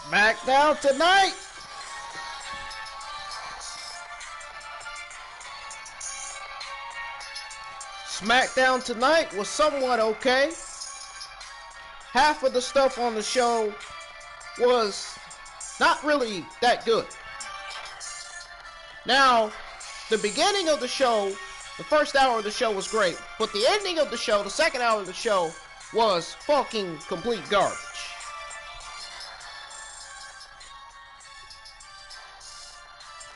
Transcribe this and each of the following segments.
Smackdown tonight. Smackdown tonight was somewhat okay. Half of the stuff on the show was not really that good. Now, the beginning of the show, the first hour of the show was great, but the ending of the show, the second hour of the show, was fucking complete garbage.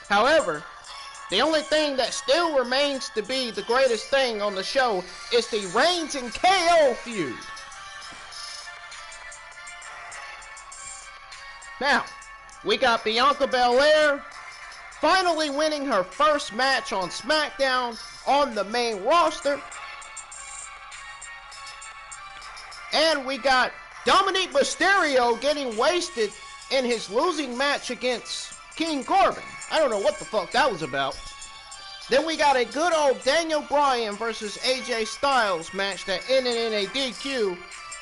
However, the only thing that still remains to be the greatest thing on the show is the Reigns and KO feud. Now, we got Bianca Belair finally winning her first match on SmackDown on the main roster. And we got Dominik Mysterio getting wasted in his losing match against King Corbin. I don't know what the fuck that was about. Then we got a good old Daniel Bryan versus AJ Styles match that ended in a DQ.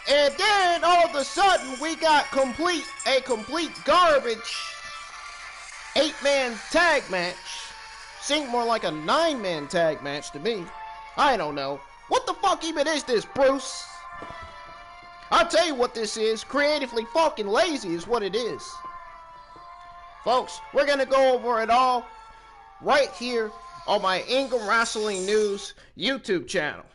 And then all of a sudden we got a complete garbage 8-man tag match. Seemed more like a 9-man tag match to me. I don't know. What the fuck even is this, Bruce? I'll tell you what this is. Creatively fucking lazy is what it is. Folks, we're going to go over it all right here on my Ingram Wrestling News YouTube channel.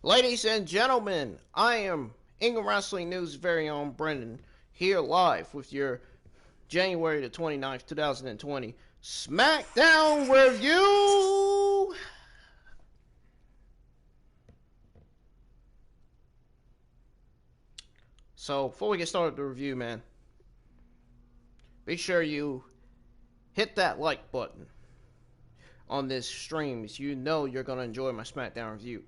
Ladies and gentlemen, I am Ingram Wrestling News' very own Brendan, here live with your January the 29th, 2020 SmackDown review. So, before we get started with the review, man, be sure you hit that like button on this stream so you know you're going to enjoy my SmackDown review.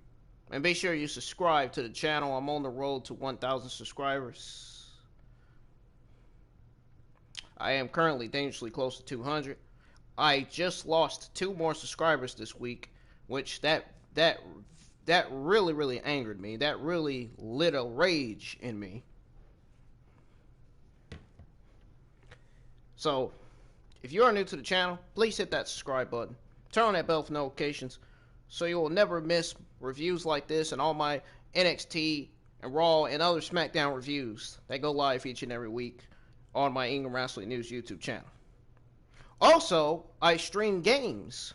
And be sure you subscribe to the channel. I'm on the road to 1,000 subscribers. I am currently dangerously close to 200. I just lost 2 more subscribers this week, which that really angered me. That really lit a rage in me. So, if you are new to the channel, please hit that subscribe button. Turn on that bell for notifications so you will never miss reviews like this and all my NXT and Raw and other SmackDown reviews that go live each and every week on my Ingram Wrestling News YouTube channel. Also, I stream games,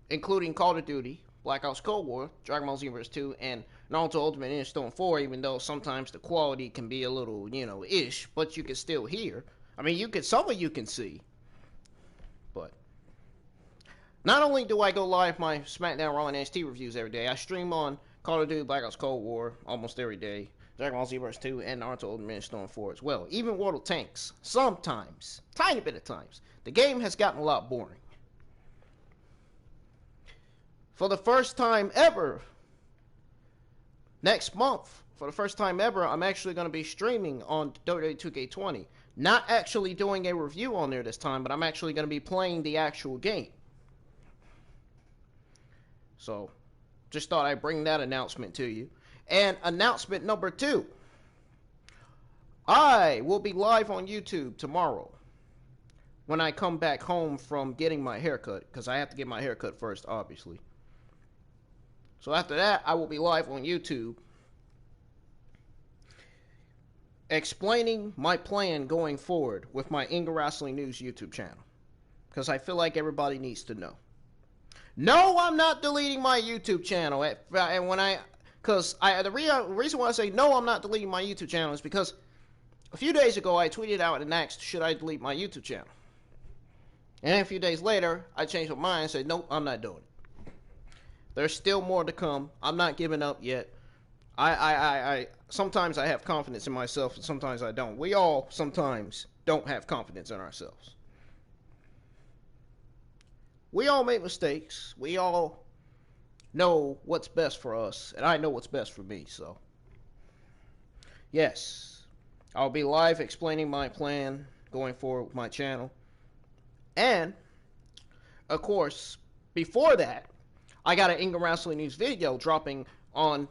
including Call of Duty, Black Ops Cold War, Dragon Ball Xenoverse 2, and Naruto Ultimate Ninja Storm 4, even though sometimes the quality can be a little, ish, but you can still hear. I mean, some of you can see. But Not only do I go live my SmackDown, Raw, and NXT reviews every day, I stream on Call of Duty Black Ops Cold War almost every day, Dragon Ball Z Verse 2, and Naruto Ultimate Storm 4 as well. Even World of Tanks. Sometimes. Tiny bit of times. The game has gotten a lot boring. For the first time ever, next month, for the first time ever, I'm actually going to be streaming on WWE 2K20. Not actually doing a review on there this time, but I'm actually going to be playing the actual game. So, just thought I'd bring that announcement to you. And announcement number 2. I will be live on YouTube tomorrow when I come back home from getting my haircut, because I have to get my haircut first, obviously. So after that, I will be live on YouTube explaining my plan going forward with my Ingram Wrestling News YouTube channel, because I feel like everybody needs to know. No, I'm not deleting my YouTube channel. The reason why I say no, I'm not deleting my YouTube channel is because a few days ago I tweeted out and asked, should I delete my YouTube channel? And then a few days later, I changed my mind and said, nope, I'm not doing it. There's still more to come. I'm not giving up yet. I sometimes I have confidence in myself and sometimes I don't. We all sometimes don't have confidence in ourselves. We all make mistakes. We all know what's best for us, and I know what's best for me, so. Yes, I'll be live explaining my plan going forward with my channel. And, of course, before that, I got an Ingram Wrestling News video dropping on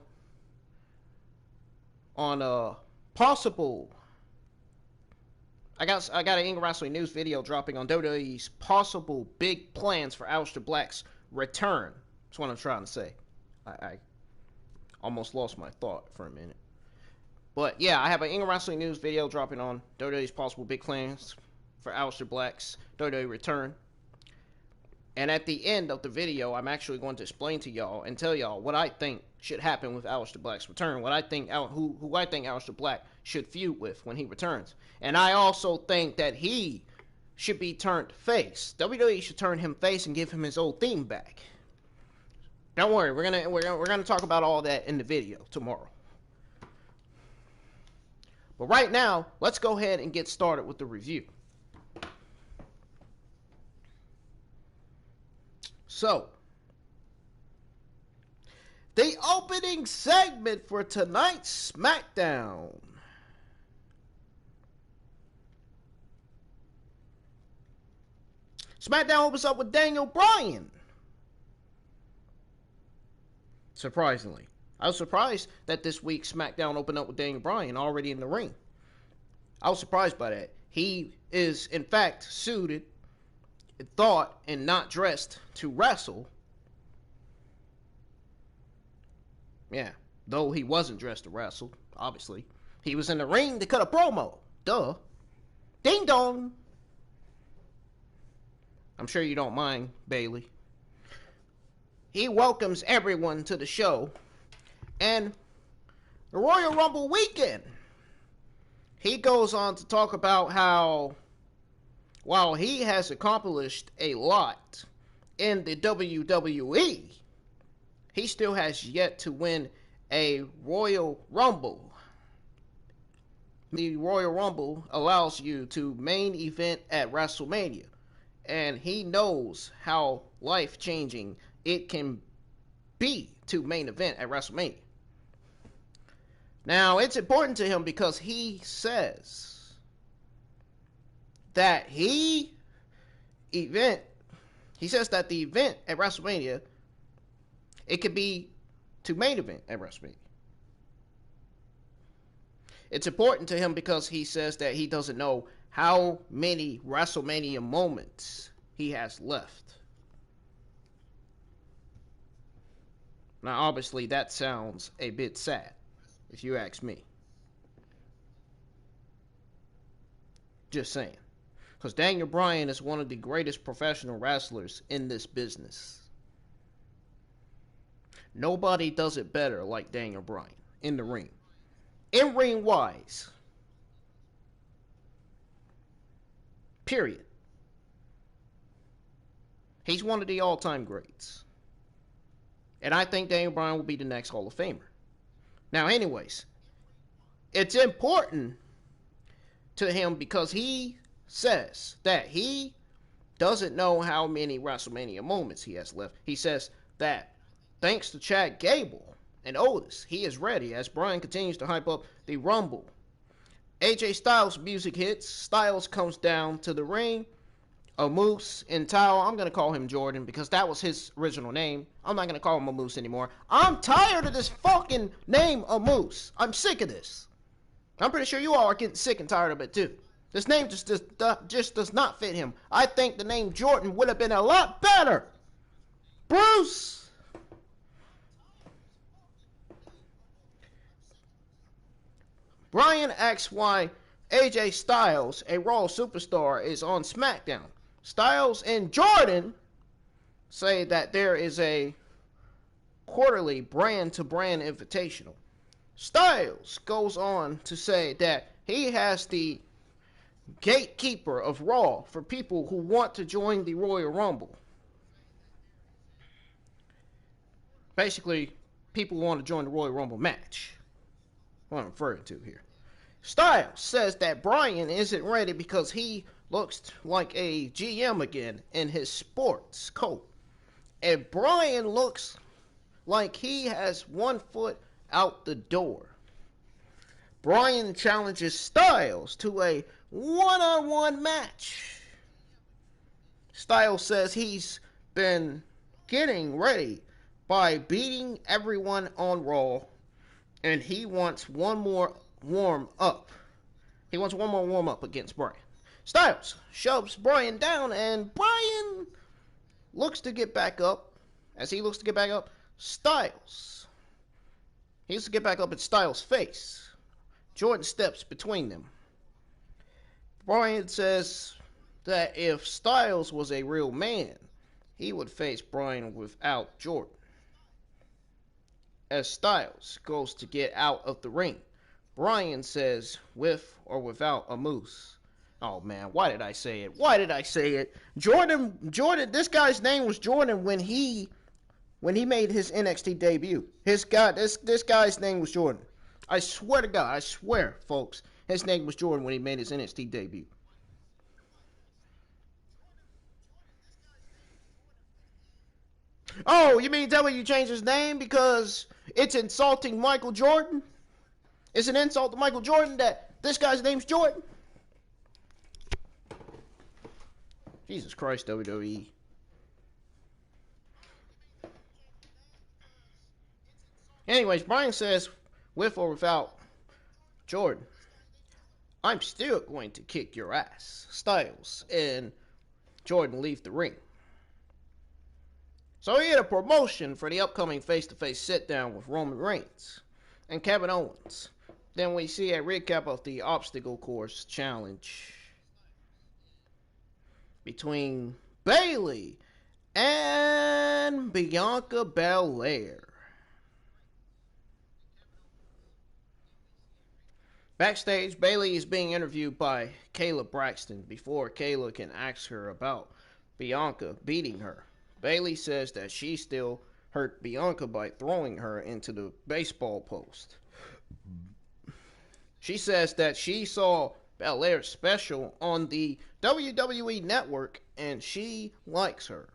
possible. I got an Ingram Wrestling News video dropping on WWE's possible big plans for Aleister Black's return. That's what I'm trying to say. I almost lost my thought for a minute. But yeah, I have an Ingram Wrestling News video dropping on WWE's possible big plans for Aleister Black's WWE return. And at the end of the video, I'm actually going to explain to y'all and tell y'all what I think should happen with Aleister Black's return. What I think, who I think Aleister Black should feud with when he returns. And I also think that he should be turned face. WWE should turn him face and give him his old theme back. Don't worry, we're gonna talk about all that in the video tomorrow. But right now, let's go ahead and get started with the review. So, the opening segment for tonight's SmackDown. SmackDown opens up with Daniel Bryan. Surprisingly. I was surprised that this week's SmackDown opened up with Daniel Bryan already in the ring. I was surprised by that. He is, in fact, suited, thought, and not dressed to wrestle. Yeah, though he wasn't dressed to wrestle, obviously. He was in the ring to cut a promo. Duh. Ding dong. I'm sure you don't mind, Bayley. He welcomes everyone to the show. And the Royal Rumble weekend. He goes on to talk about how, while he has accomplished a lot in the WWE, he still has yet to win a Royal Rumble. The Royal Rumble allows you to main event at WrestleMania. And he knows how life-changing it can be to main event at WrestleMania. Now, it's important to him because he says that the event at WrestleMania, it could be to main event at WrestleMania. It's important to him because he says that he doesn't know how many WrestleMania moments he has left. Now, obviously, that sounds a bit sad, if you ask me. Just saying. Because Daniel Bryan is one of the greatest professional wrestlers in this business. Nobody does it better like Daniel Bryan in the ring. In-ring wise. Period. He's one of the all-time greats. And I think Daniel Bryan will be the next Hall of Famer. Now, anyways, it's important to him because he says that he doesn't know how many WrestleMania moments he has left. He says that thanks to Chad Gable and Otis, he is ready as Bryan continues to hype up the Rumble. AJ Styles' music hits. Styles comes down to the ring. A Moose in towel. I'm going to call him Jordan because that was his original name. I'm not going to call him a Moose anymore. I'm tired of this fucking name, a Moose. I'm sick of this. I'm pretty sure you all are getting sick and tired of it too. This name just does not fit him. I think the name Jordan would have been a lot better. Bruce. Bryan asks why AJ Styles, a Raw superstar, is on SmackDown. Styles and Jordan say that there is a quarterly brand-to-brand invitational. Styles goes on to say that he has the gatekeeper of Raw for people who want to join the Royal Rumble. Basically, people who want to join the Royal Rumble match. What I'm referring to here. Styles says that Bryan isn't ready because he looks like a GM again in his sports coat. And Bryan looks like he has one foot out the door. Bryan challenges Styles to a one-on-one match. Styles says he's been getting ready by beating everyone on Raw, and he wants one more warm-up. He wants one more warm-up against Bryan. Styles shoves Bryan down, and Bryan looks to get back up. As he looks to get back up, he looks to get back up at Styles' face. Jordan steps between them. Bryan says that if Styles was a real man, he would face Bryan without Jordan. As Styles goes to get out of the ring, Bryan says with or without a Moose. Oh man, why did I say it? Jordan, this guy's name was Jordan when he made his NXT debut. This guy's name was Jordan. I swear to God, folks, his name was Jordan when he made his NXT debut. Oh, you mean tell me you changed his name because it's insulting Michael Jordan? It's an insult to Michael Jordan that this guy's name's Jordan? Jesus Christ, WWE. Anyways, Bryan says, with or without Jordan, I'm still going to kick your ass. Styles and Jordan leave the ring. So he had a promotion for the upcoming face-to-face sit-down with Roman Reigns and Kevin Owens. Then we see a recap of the obstacle course challenge between Bayley and Bianca Belair. Backstage, Bayley is being interviewed by Kayla Braxton before Kayla can ask her about Bianca beating her. Bayley says that she still hurt Bianca by throwing her into the baseball post. She says that she saw Belair's special on the WWE Network and she likes her.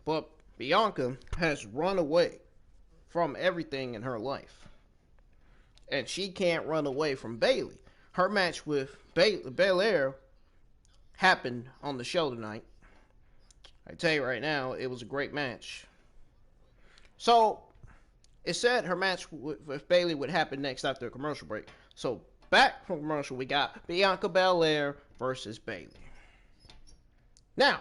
But Bianca has run away from everything in her life. And she can't run away from Bayley. Her match with Belair happened on the show tonight. I tell you right now, it was a great match. So, it said her match with Bayley would happen next after a commercial break. So, back from commercial, we got Bianca Belair versus Bayley. Now,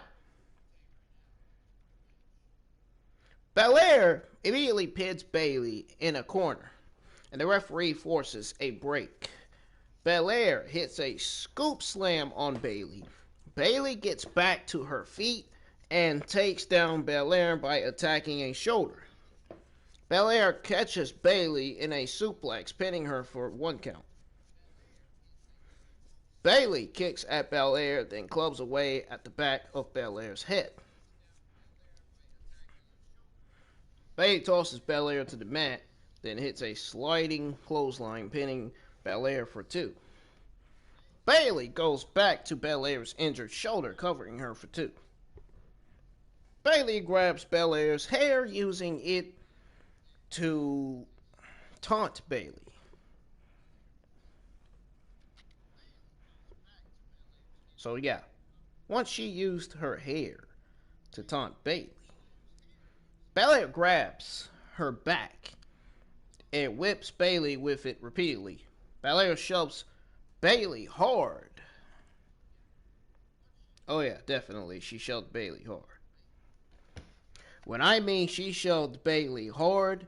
Belair immediately pins Bayley in a corner, and the referee forces a break. Belair hits a scoop slam on Bayley. Bayley gets back to her feet and takes down Belair by attacking a shoulder. Belair catches Bayley in a suplex, pinning her for 1 count. Bayley kicks at Belair, then clubs away at the back of Belair's head. Bayley tosses Belair to the mat, then hits a sliding clothesline, pinning Belair for 2. Bayley goes back to Belair's injured shoulder, covering her for 2. Bayley grabs Belair's hair, using it to taunt Bayley. So yeah, once she used her hair to taunt Bayley, Belair grabs her back and whips Bayley with it repeatedly. Belair shoves Bayley hard. Oh yeah, definitely, she shoved Bayley hard. When I mean she shoved Bayley hard,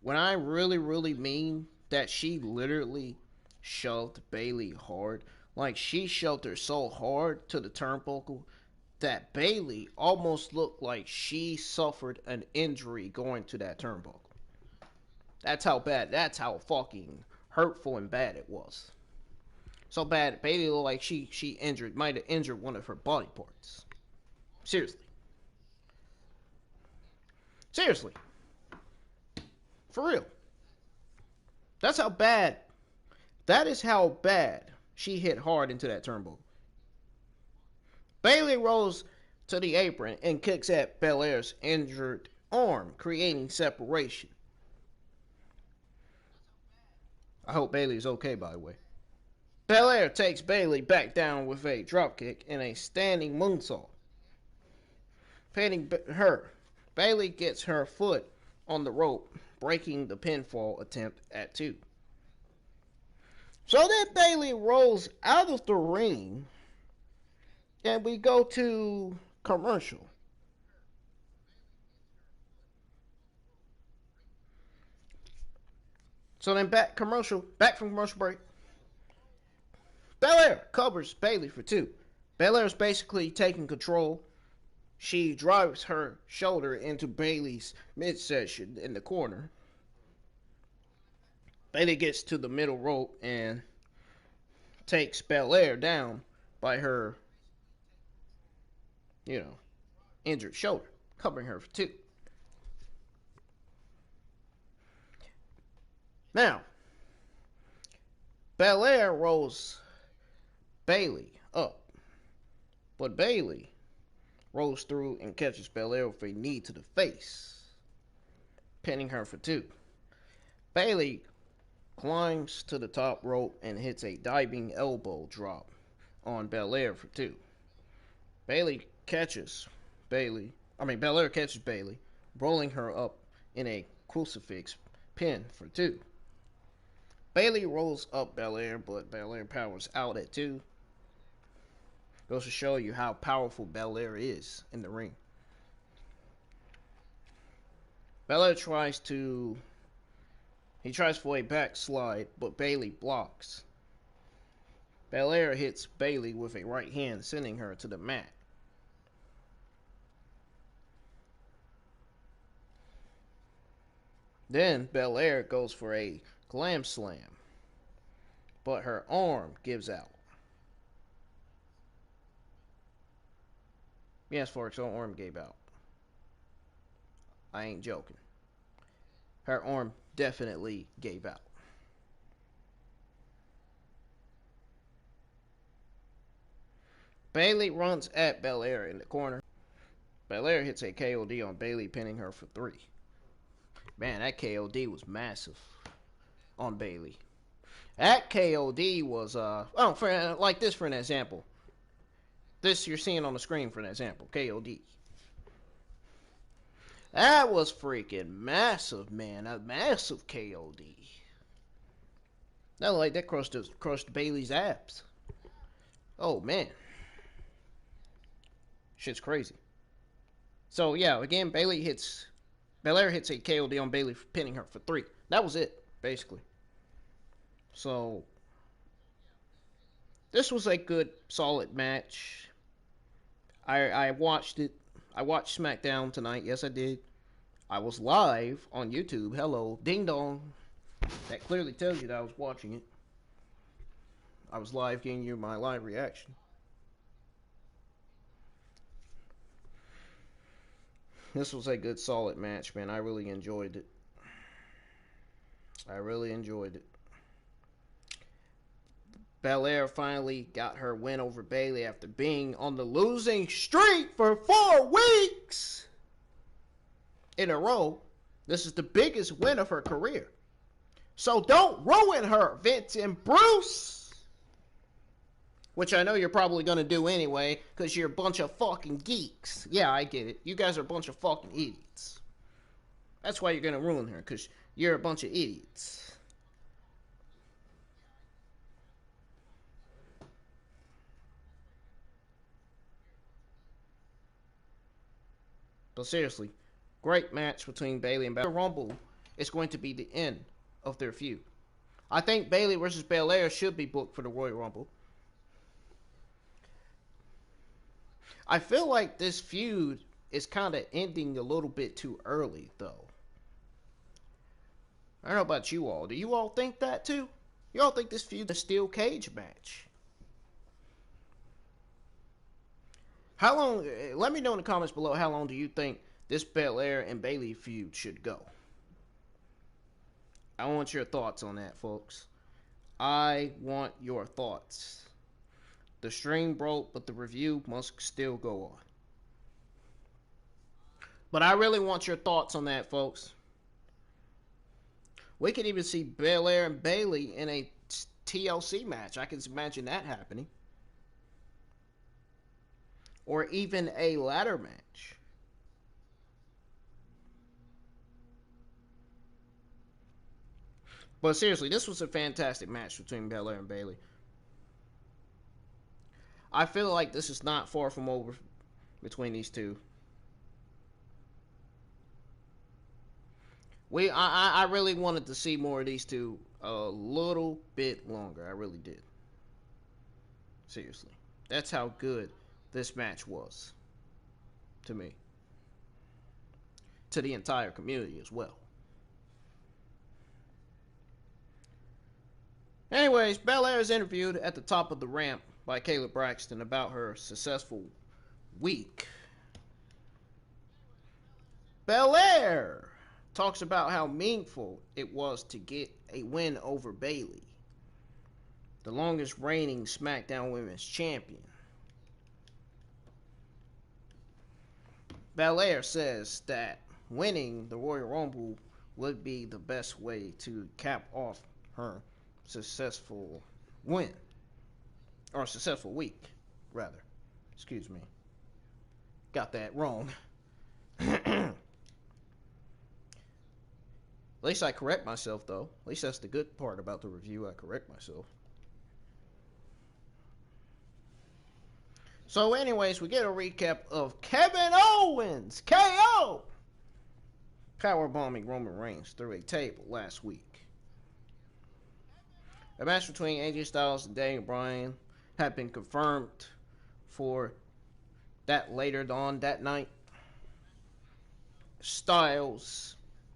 when I really mean that she literally shoved Bayley hard, like she shoved her so hard to the turnbuckle that Bayley almost looked like she suffered an injury going to that turnbuckle. That's how bad, that's how fucking hurtful and bad it was. So bad, Bayley looked like she might have injured one of her body parts. Seriously. Seriously. For real. That's how bad, that is how bad she hit hard into that turnbuckle. Bayley rolls to the apron and kicks at Belair's injured arm, creating separation. I hope Bayley's okay, by the way. Belair takes Bayley back down with a dropkick and a standing moonsault. Pinning her, Bayley gets her foot on the rope, breaking the pinfall attempt at 2. So then Bayley rolls out of the ring, and we go to commercial. So then back from commercial break. Belair covers Bayley for 2. Belair's basically taking control. She drives her shoulder into Bayley's midsection in the corner. Bayley gets to the middle rope and takes Belair down by her, injured shoulder, covering her for 2. Now, Belair rolls Bayley up, but Bayley rolls through and catches Belair with a knee to the face, pinning her for 2. Bayley climbs to the top rope and hits a diving elbow drop on Belair for 2. Belair catches Bayley, rolling her up in a crucifix pin for 2. Bayley rolls up Belair, but Belair powers out at 2. Goes to show you how powerful Belair is in the ring. Belair tries for a backslide, but Bayley blocks. Belair hits Bayley with a right hand, sending her to the mat. Then Belair goes for a glam slam, but her arm gives out. Yes, folks, her arm gave out. I ain't joking. Her arm definitely gave out. Bayley runs at Belair in the corner. Belair hits a KOD on Bayley, pinning her for 3. Man, that KOD was massive on Bayley. That KOD was, like this for an example. This you're seeing on the screen for an example. KOD. That was freaking massive, man. A massive KOD. Not like that crushed Bayley's abs. Oh, man. Shit's crazy. So, yeah, again, Belair hits a KOD on Bayley, pinning her for 3. That was it, basically. So, this was a good, solid match. I watched it. I watched Smackdown tonight. Yes, I did. I was live on YouTube. Hello. Ding dong. That clearly tells you that I was watching it. I was live giving you my live reaction. This was a good, solid match, man. I really enjoyed it. I really enjoyed it. Belair finally got her win over Bayley after being on the losing streak for 4 weeks in a row. This is the biggest win of her career. So don't ruin her, Vince and Bruce. Which I know you're probably going to do anyway, because you're a bunch of fucking geeks. Yeah, I get it. You guys are a bunch of fucking idiots. That's why you're going to ruin her, because you're a bunch of idiots. But seriously, great match between Bayley and Belair. Rumble is going to be the end of their feud. I think Bayley versus Belair should be booked for the Royal Rumble. I feel like this feud is kind of ending a little bit too early, though. I don't know about you all. Do you all think that, too? You all think this feud is a steel cage match? How long, let me know in the comments below, how long do you think this Belair and Bayley feud should go? I want your thoughts on that, folks. I want your thoughts. The stream broke, but the review must still go on. But I really want your thoughts on that, folks. We could even see Belair and Bayley in a TLC match. I can imagine that happening. Or even a ladder match. But seriously, this was a fantastic match between Belair and Bayley. I feel like this is not far from over between these two. I really wanted to see more of these two a little bit longer. I really did. Seriously. That's how good this match was to me, to the entire community as well. Anyways, Belair is interviewed at the top of the ramp by Caleb Braxton about her successful week. Belair talks about how meaningful it was to get a win over Bayley, the longest reigning SmackDown Women's Champion. Belair says that winning the Royal Rumble would be the best way to cap off her successful win. Or successful week, rather. Excuse me. Got that wrong. At least I correct myself, though. At least that's the good part about the review. I correct myself. So anyways, we get a recap of Kevin Owens, KO, powerbombing Roman Reigns through a table last week. A match between AJ Styles and Daniel Bryan had been confirmed for that later on that night. Styles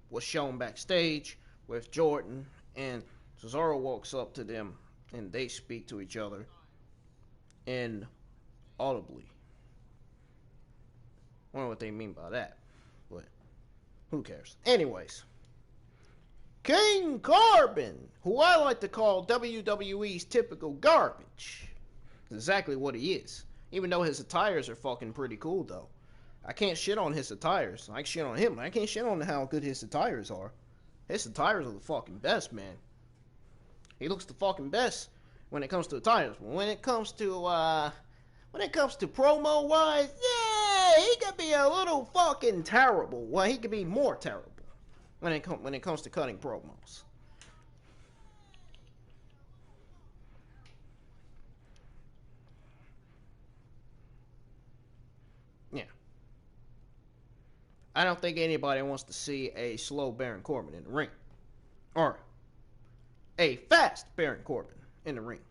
was shown backstage with Jordan, and Cesaro walks up to them and they speak to each other audibly. I wonder what they mean by that, but who cares? Anyways, King Corbin, who I like to call WWE's typical garbage, is exactly what he is. Even though his attires are fucking pretty cool, though. I can't shit on his attires. I can shit on him. I can't shit on how good his attires are. His attires are the fucking best, man. He looks the fucking best when it comes to attires. But when it comes to promo wise, yeah, he could be a little fucking terrible. Well, he could be more terrible when it comes to cutting promos. Yeah. I don't think anybody wants to see a slow Baron Corbin in the ring. Or a fast Baron Corbin in the ring.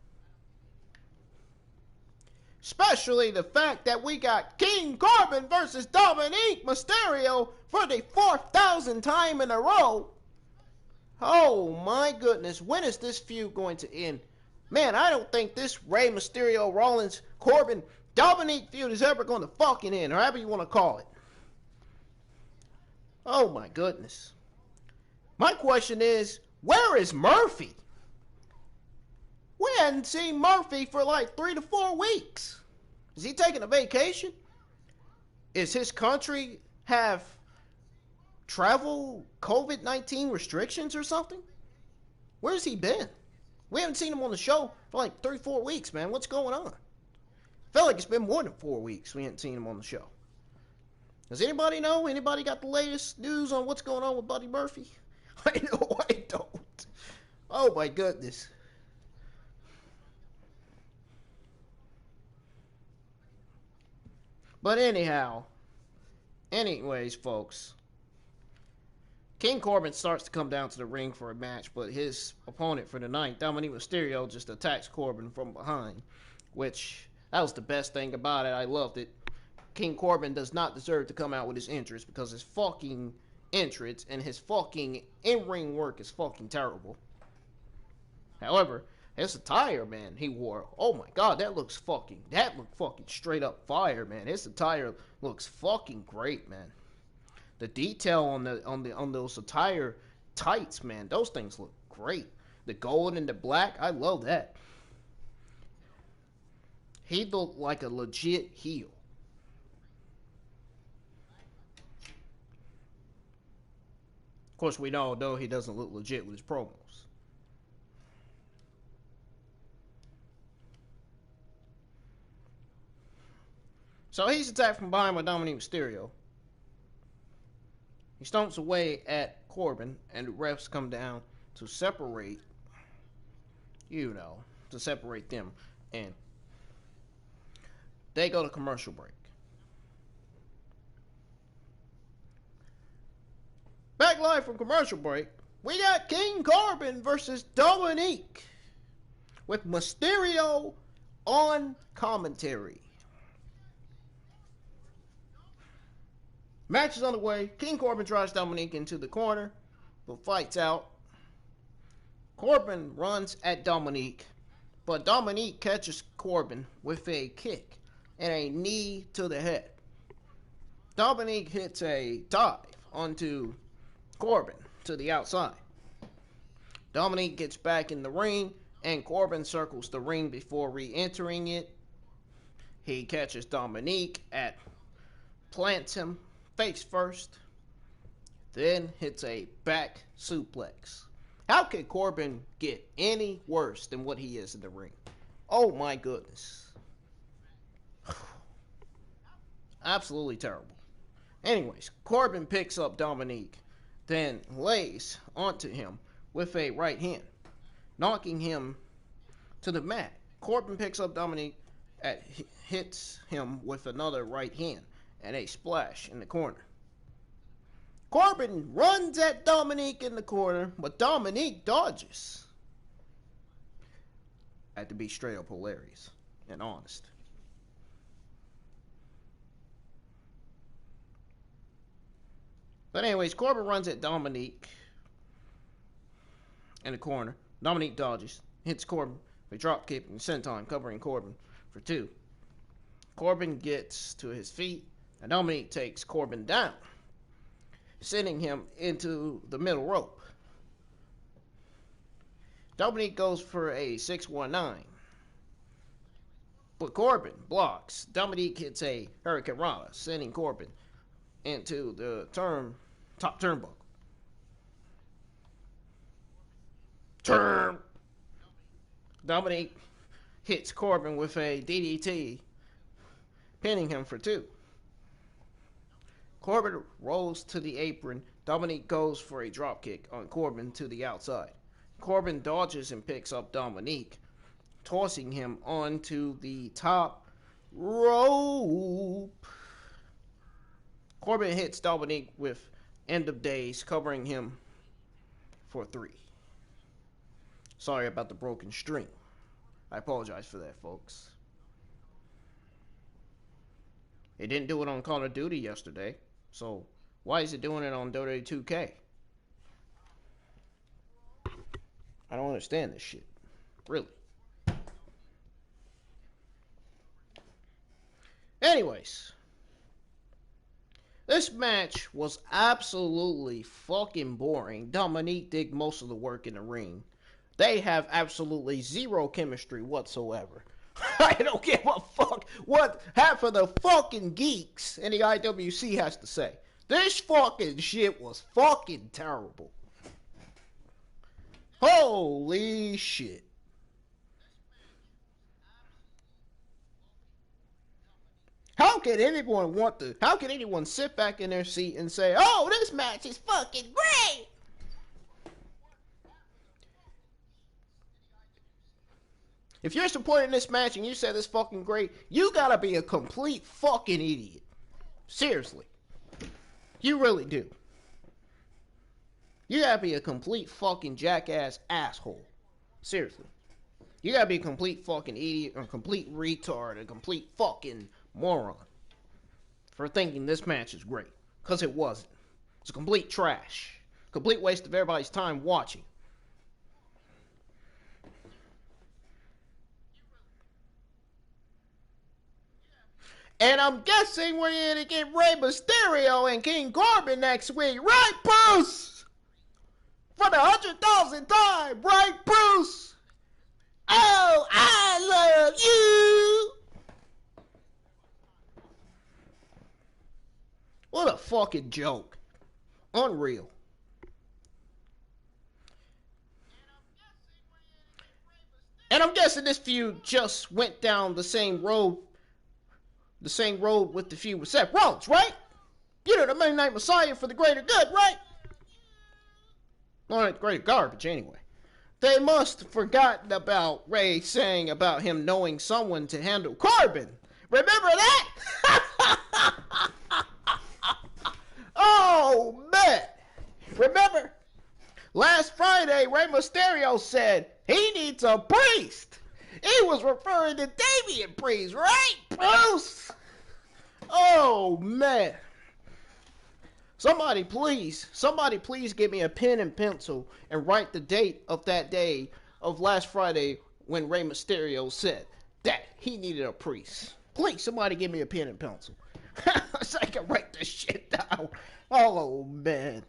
Especially the fact that we got King Corbin versus Dominik Mysterio for the 4,000th time in a row. Oh my goodness, when is this feud going to end? Man, I don't think this Rey Mysterio, Rollins, Corbin, Dominik feud is ever going to fucking end, or however you want to call it. Oh my goodness. My question is, where is Murphy? We hadn't seen Murphy for like 3 to 4 weeks. Is he taking a vacation? Is his country have travel COVID-19 restrictions or something? Where's he been? We haven't seen him on the show for like 3 or 4 weeks, man. What's going on? I feel like it's been more than 4 weeks we haven't seen him on the show. Does anybody know? Anybody got the latest news on what's going on with Buddy Murphy? I know I don't. Oh my goodness. But anyways, folks, King Corbin starts to come down to the ring for a match, but his opponent for the night, Dominik Mysterio, just attacks Corbin from behind, which, that was the best thing about it. I loved it. King Corbin does not deserve to come out with his entrance because his fucking entrance and his fucking in-ring work is fucking terrible. However, his attire, man, he wore. Oh my god, that looked fucking straight up fire, man. His attire looks fucking great, man. The detail on those attire tights, man, those things look great. The gold and the black, I love that. He looked like a legit heel. Of course, we all know he doesn't look legit with his promos. So he's attacked from behind by Dominik Mysterio. He stomps away at Corbin, and the refs come down to separate, to separate them. And they go to commercial break. Back live from commercial break, we got King Corbin versus Dominik with Mysterio on commentary. Match is on the way. King Corbin drives Dominik into the corner, but fights out. Corbin runs at Dominik, but Dominik catches Corbin with a kick and a knee to the head. Dominik hits a dive onto Corbin to the outside. Dominik gets back in the ring, and Corbin circles the ring before re-entering it. He catches Dominik plants him face first, then hits a back suplex. How could Corbin get any worse than what he is in the ring? Oh my goodness. Absolutely terrible. Anyways, Corbin picks up Dominik, then lays onto him with a right hand, knocking him to the mat. Corbin picks up Dominik, hits him with another right hand, and a splash in the corner. Corbin runs at Dominik in the corner, but Dominik dodges. Had to be straight up hilarious and honest. But anyways, Corbin runs at Dominik in the corner. Dominik dodges, hits Corbin with a drop kick and senton, covering Corbin for 2. Corbin gets to his feet, and Dominik takes Corbin down, sending him into the middle rope. Dominik goes for a 619, but Corbin blocks. Dominik hits a Hurricane Rana, sending Corbin into the top turnbuckle. Dominik hits Corbin with a DDT, pinning him for 2. Corbin rolls to the apron. Dominik goes for a dropkick on Corbin to the outside. Corbin dodges and picks up Dominik, tossing him onto the top rope. Corbin hits Dominik with End of Days, covering him for 3. Sorry about the broken string. I apologize for that, folks. It didn't do it on Call of Duty yesterday, so why is it doing it on WWE 2K? I don't understand this shit. Really. Anyways, This match was absolutely fucking boring. Dominik did most of the work in the ring. They have absolutely zero chemistry whatsoever. I don't give a fuck what half of the fucking geeks in the IWC has to say. This fucking shit was fucking terrible. Holy shit. How can anyone sit back in their seat and say, oh, this match is fucking great? If you're supporting this match and you said it's fucking great, you gotta be a complete fucking idiot. Seriously. You really do. You gotta be a complete fucking jackass asshole. Seriously. You gotta be a complete fucking idiot, or a complete retard, a complete fucking moron for thinking this match is great. Because it wasn't. It's a complete trash. Complete waste of everybody's time watching. And I'm guessing we're going to get Rey Mysterio and King Corbin next week. Right, Bruce? For the 100,000th time. Right, Bruce? Oh, I love you. What a fucking joke. Unreal. And I'm guessing this feud just went down the same road with the feud with Seth Rollins, right? You know, the Monday Night Messiah for the greater good, right? Not greater garbage, anyway. They must have forgotten about Ray saying about him knowing someone to handle Corbin. Remember that? Oh, man. Remember? Last Friday, Rey Mysterio said he needs a priest. He was referring to Damian Priest, right, Bruce? Oh, man. Somebody please give me a pen and pencil and write the date of that day of last Friday when Rey Mysterio said that he needed a priest. Please, somebody give me a pen and pencil. So I can write this shit down. Oh, man.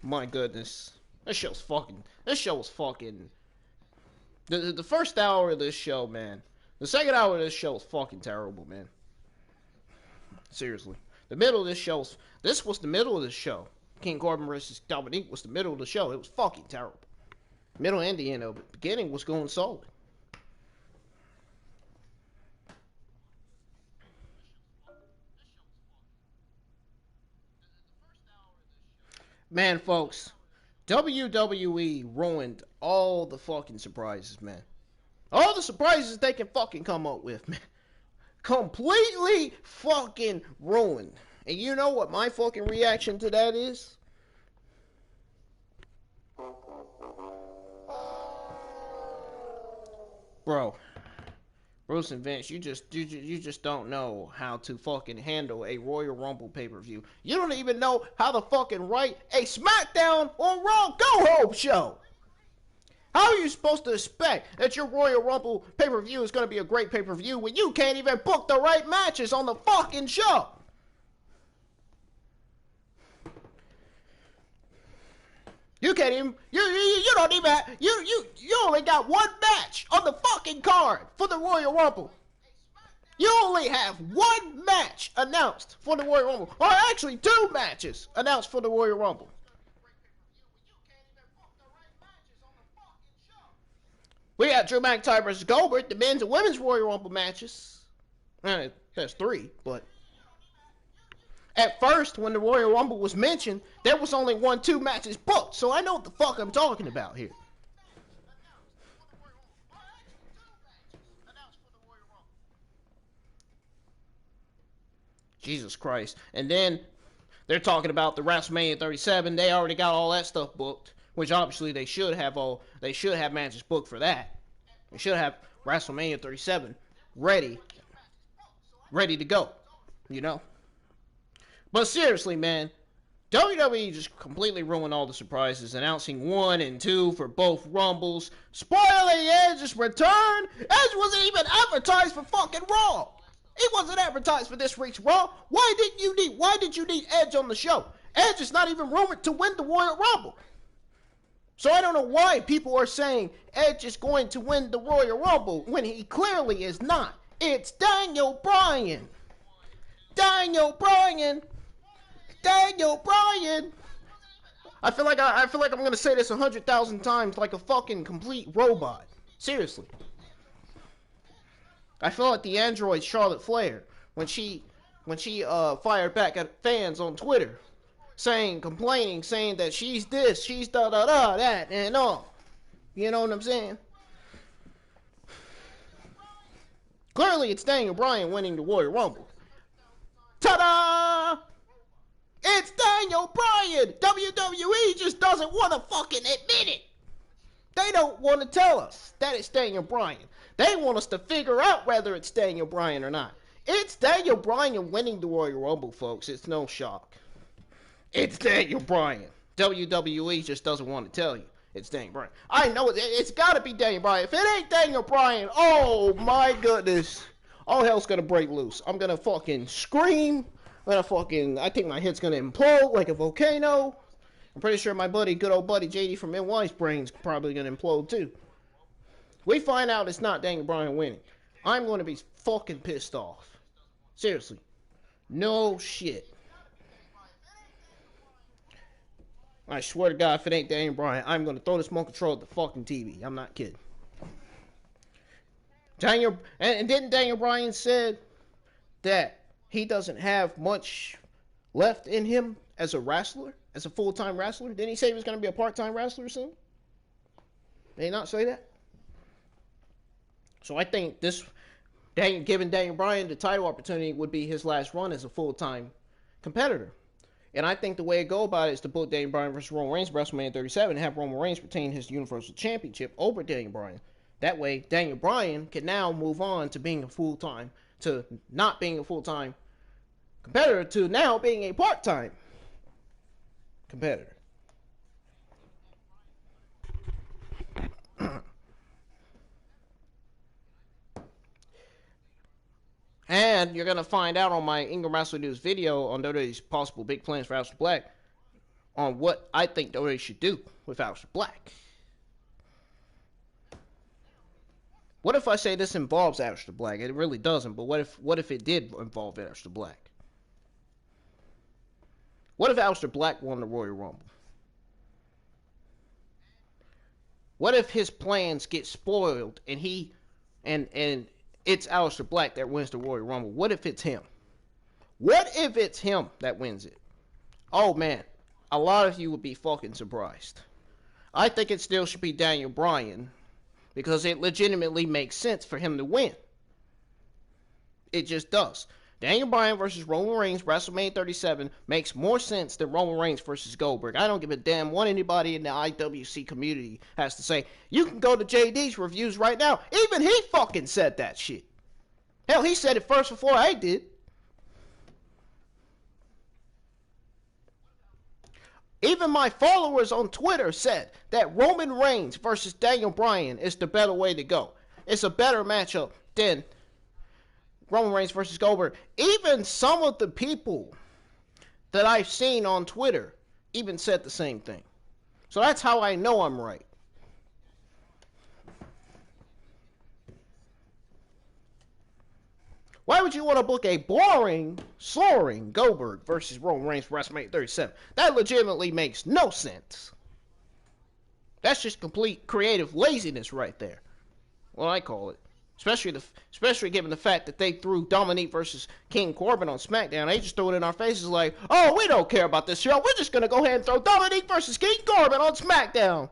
My goodness. This show was fucking... The first hour of this show, man. The second hour of this show was fucking terrible, man. Seriously. The middle of this show this was the middle of the show. King Corbin versus Dominik was the middle of the show. It was fucking terrible. Middle and the end of it. Beginning was going solid. Man, folks, WWE ruined all the fucking surprises, man. All the surprises they can fucking come up with, man. Completely fucking ruined. And you know what my fucking reaction to that is? Bro, Bruce and Vince, you just don't know how to fucking handle a Royal Rumble pay-per-view. You don't even know how to fucking write a Smackdown or Raw Go-Home show. How are you supposed to expect that your Royal Rumble pay-per-view is going to be a great pay-per-view when you can't even book the right matches on the fucking show? You can't even, you don't even, you only got one match on the fucking card for the Royal Rumble. You only have one match announced for the Royal Rumble. Or actually 2 matches announced for the Royal Rumble. We got Drew McIntyre versus Goldberg, the men's and women's Royal Rumble matches. There's 3, but... At first, when the Royal Rumble was mentioned, there was only 2 matches booked, so I know what the fuck I'm talking about here. Jesus Christ. And then, they're talking about the WrestleMania 37. They already got all that stuff booked, which obviously they should have matches booked for that. They should have WrestleMania 37 ready to go, you know? But seriously, man, WWE just completely ruined all the surprises, announcing 1 and 2 for both Rumbles, spoiling Edge's return. Edge wasn't even advertised for fucking Raw. He wasn't advertised for this week's Raw. Why did you need Edge on the show? Edge is not even rumored to win the Royal Rumble. So I don't know why people are saying Edge is going to win the Royal Rumble when he clearly is not. It's Daniel Bryan. Daniel Bryan. Daniel Bryan. I feel like I'm gonna say this 100,000 times like a fucking complete robot. Seriously. I feel like the android Charlotte Flair when she fired back at fans on Twitter, complaining, saying that she's this, she's that, and all. You know what I'm saying? Clearly, it's Daniel Bryan winning the Royal Rumble. Ta-da! It's Daniel Bryan! WWE just doesn't want to fucking admit it. They don't want to tell us that it's Daniel Bryan. They want us to figure out whether it's Daniel Bryan or not. It's Daniel Bryan winning the Royal Rumble, folks. It's no shock. It's Daniel Bryan. WWE just doesn't want to tell you it's Daniel Bryan. I know it's got to be Daniel Bryan. If it ain't Daniel Bryan, oh my goodness. All hell's going to break loose. I'm going to fucking scream. I think my head's going to implode like a volcano. I'm pretty sure my good old buddy JD from NY's brain's probably going to implode too. We find out it's not Daniel Bryan winning. I'm going to be fucking pissed off. Seriously. No shit. I swear to God, if it ain't Daniel Bryan, I'm going to throw this remote control at the fucking TV. I'm not kidding. And didn't Daniel Bryan said that he doesn't have much left in him as a wrestler, as a full-time wrestler? Didn't he say he was going to be a part-time wrestler soon? Did he not say that? So I think giving Daniel Bryan the title opportunity would be his last run as a full-time competitor. And I think the way to go about it is to put Daniel Bryan versus Roman Reigns at WrestleMania 37 and have Roman Reigns retain his Universal Championship over Daniel Bryan. That way, Daniel Bryan can now move on to being to not being a full-time competitor to now being a part-time competitor. And you're going to find out on my Ingram Wrestling News video on WWE's possible big plans for Aleister Black on what I think WWE should do with Aleister Black. What if I say this involves Aleister Black? It really doesn't, but what if it did involve Aleister Black? What if Aleister Black won the Royal Rumble? What if his plans get spoiled and it's Aleister Black that wins the Royal Rumble? What if it's him? What if it's him that wins it? Oh man, a lot of you would be fucking surprised. I think it still should be Daniel Bryan because it legitimately makes sense for him to win. It just does. Daniel Bryan versus Roman Reigns, WrestleMania 37, makes more sense than Roman Reigns versus Goldberg. I don't give a damn what anybody in the IWC community has to say. You can go to JD's reviews right now. Even he fucking said that shit. Hell, he said it first before I did. Even my followers on Twitter said that Roman Reigns versus Daniel Bryan is the better way to go. It's a better matchup than Roman Reigns versus Goldberg. Even some of the people that I've seen on Twitter even said the same thing. So that's how I know I'm right. Why would you want to book a boring, soaring Goldberg versus Roman Reigns for WrestleMania 37? That legitimately makes no sense. That's just complete creative laziness right there. Well, I call it. Especially given the fact that they threw Dominik versus King Corbin on SmackDown. They just threw it in our faces like, oh, we don't care about this show. We're just going to go ahead and throw Dominik versus King Corbin on SmackDown.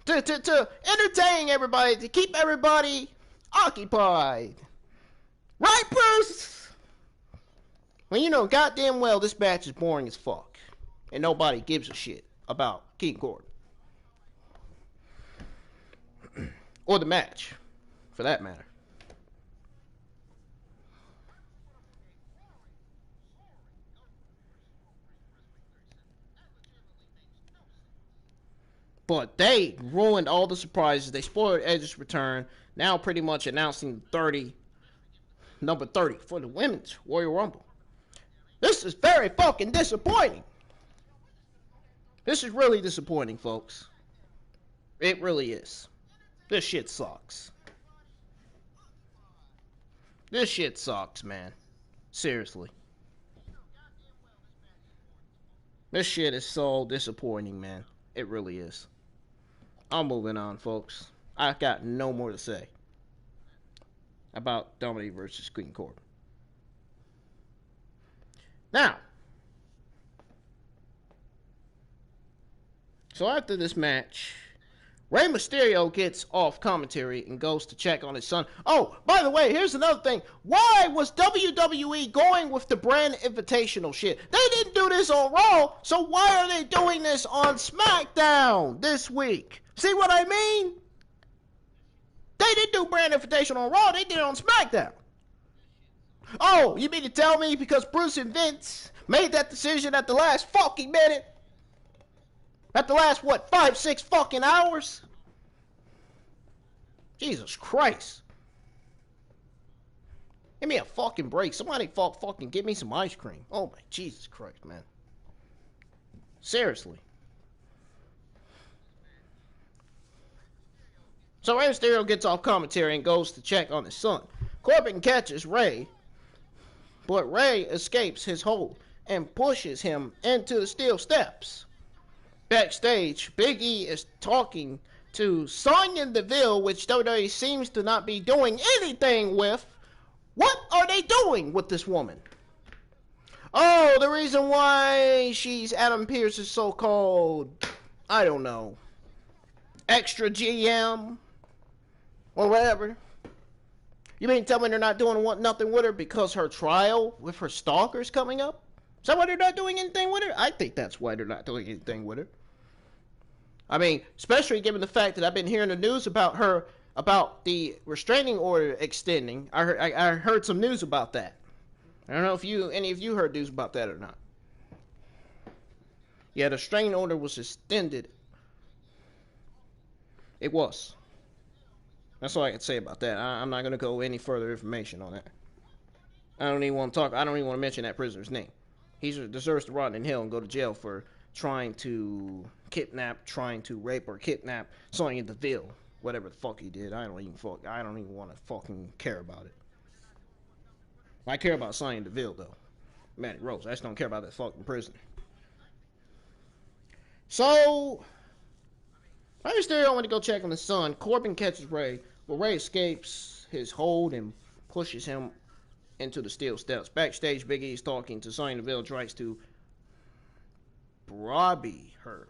To entertain everybody, to keep everybody occupied. Right, Bruce? Well, you know goddamn well this match is boring as fuck. And nobody gives a shit about King Corbin. Or the match, for that matter. But they ruined all the surprises. They spoiled Edge's return. Now pretty much announcing number 30 for the Women's Royal Rumble. This is very fucking disappointing. This is really disappointing, folks. It really is. This shit sucks. This shit sucks, man. Seriously. This shit is so disappointing, man. It really is. I'm moving on, folks. I got no more to say about Dominik versus King Corbin. Now, so after this match, Rey Mysterio gets off commentary and goes to check on his son. Oh, by the way, here's another thing. Why was WWE going with the Bryan Invitational shit? They didn't do this on Raw, so why are they doing this on SmackDown this week? See what I mean? They didn't do Bryan Invitational on Raw, they did it on SmackDown. Oh, you mean to tell me because Bruce and Vince made that decision at the last fucking minute? At the last, 5-6 fucking hours? Jesus Christ. Give me a fucking break. Somebody fucking give me some ice cream. Oh my Jesus Christ, man. Seriously. So Rey Mysterio gets off commentary and goes to check on his son. Corbin catches Rey, but Rey escapes his hold and pushes him into the steel steps. Backstage, Big E is talking to Sonya Deville, which WWE seems to not be doing anything with. What are they doing with this woman? Oh, the reason why she's Adam Pearce's so-called, I don't know, extra GM or whatever. You mean tell me they're not doing nothing with her because her trial with her stalker's coming up? Is that why they're not doing anything with her? I think that's why they're not doing anything with her. I mean, especially given the fact that I've been hearing the news about her, about the restraining order extending. I heard some news about that. I don't know if any of you heard news about that or not. Yeah, the restraining order was extended. It was. That's all I can say about that. I'm not going to go any further information on that. I don't even want to mention that prisoner's name. He deserves to rot in hell and go to jail for trying to rape or kidnap Sonya Deville. Whatever the fuck he did. I don't even want to fucking care about it. I care about Sonya Deville, though. Manny Rose. I just don't care about that fucking prisoner. So, Rey Mysterio went to go check on his son. Corbin catches Rey, but Rey escapes his hold and pushes him into the steel steps. Backstage, Big E is talking to Sonya Deville, tries to Barbie her.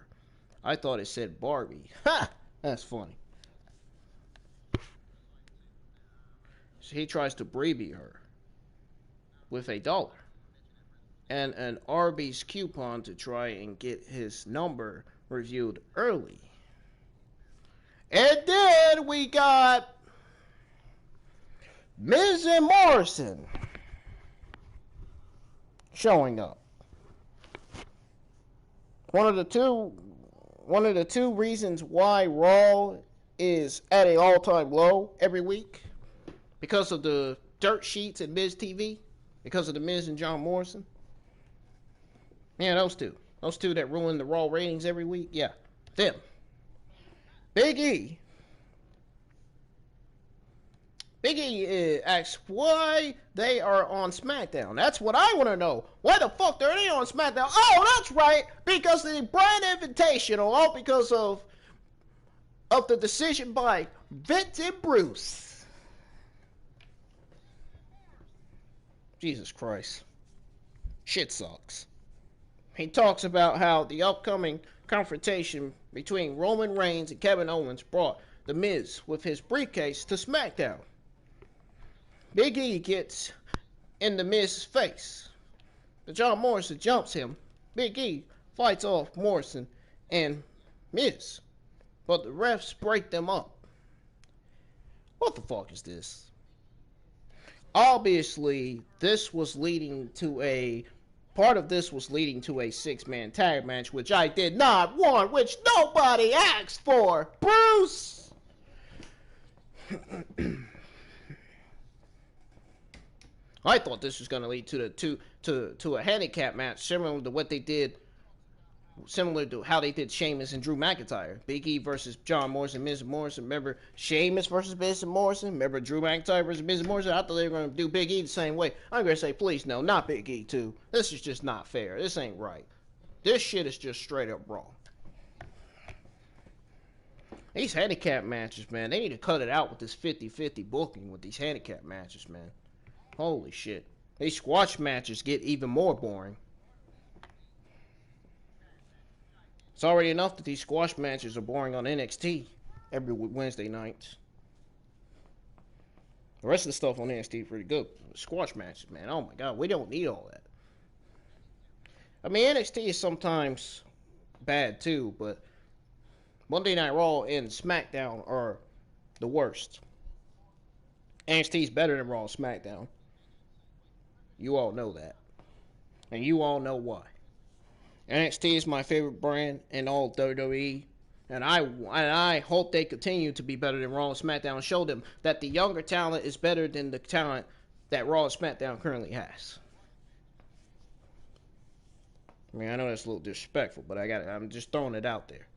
I thought it said Barbie. Ha! That's funny. So he tries to Barbie her with $1 and an Arby's coupon to try and get his number reviewed early. And then we got Miz and Morrison showing up. One of the two reasons why Raw is at an all-time low every week, because of the dirt sheets at Miz TV, because of the Miz and John Morrison. Yeah, those two that ruin the Raw ratings every week. Yeah, them. Big E asks why they are on SmackDown. That's what I want to know. Why the fuck are they on SmackDown? Oh, that's right. Because of the Bryan Invitational. All because of the decision by Vince and Bruce. Jesus Christ. Shit sucks. He talks about how the upcoming confrontation between Roman Reigns and Kevin Owens brought The Miz with his briefcase to SmackDown. Big E gets in The Miz's face. But John Morrison jumps him. Big E fights off Morrison and Miz. But the refs break them up. What the fuck is this? Obviously, this was leading to a Part of this was leading to a 6-man tag match, which I did not want, which nobody asked for. Bruce! I thought this was going to lead to a handicap match, similar to what they did, similar to how they did Sheamus and Drew McIntyre. Big E versus John Morrison, Miz Morrison. Remember Sheamus versus Miz Morrison? Remember Drew McIntyre versus Miz Morrison? I thought they were going to do Big E the same way. I'm going to say, please, no, not Big E too. This is just not fair. This ain't right. This shit is just straight up wrong. These handicap matches, man, they need to cut it out with this 50-50 booking with these handicap matches, man. Holy shit. These squash matches get even more boring. It's already enough that these squash matches are boring on NXT every Wednesday night. The rest of the stuff on NXT is pretty good. Squash matches, man, oh my god, we don't need all that. I mean, NXT is sometimes bad too, but Monday Night Raw and Smackdown are the worst. NXT is better than Raw and Smackdown. You all know that. And you all know why. NXT is my favorite brand in all WWE. And I hope they continue to be better than Raw and SmackDown and show them that the younger talent is better than the talent that Raw and SmackDown currently has. I mean, I know that's a little disrespectful, but I'm just throwing it out there.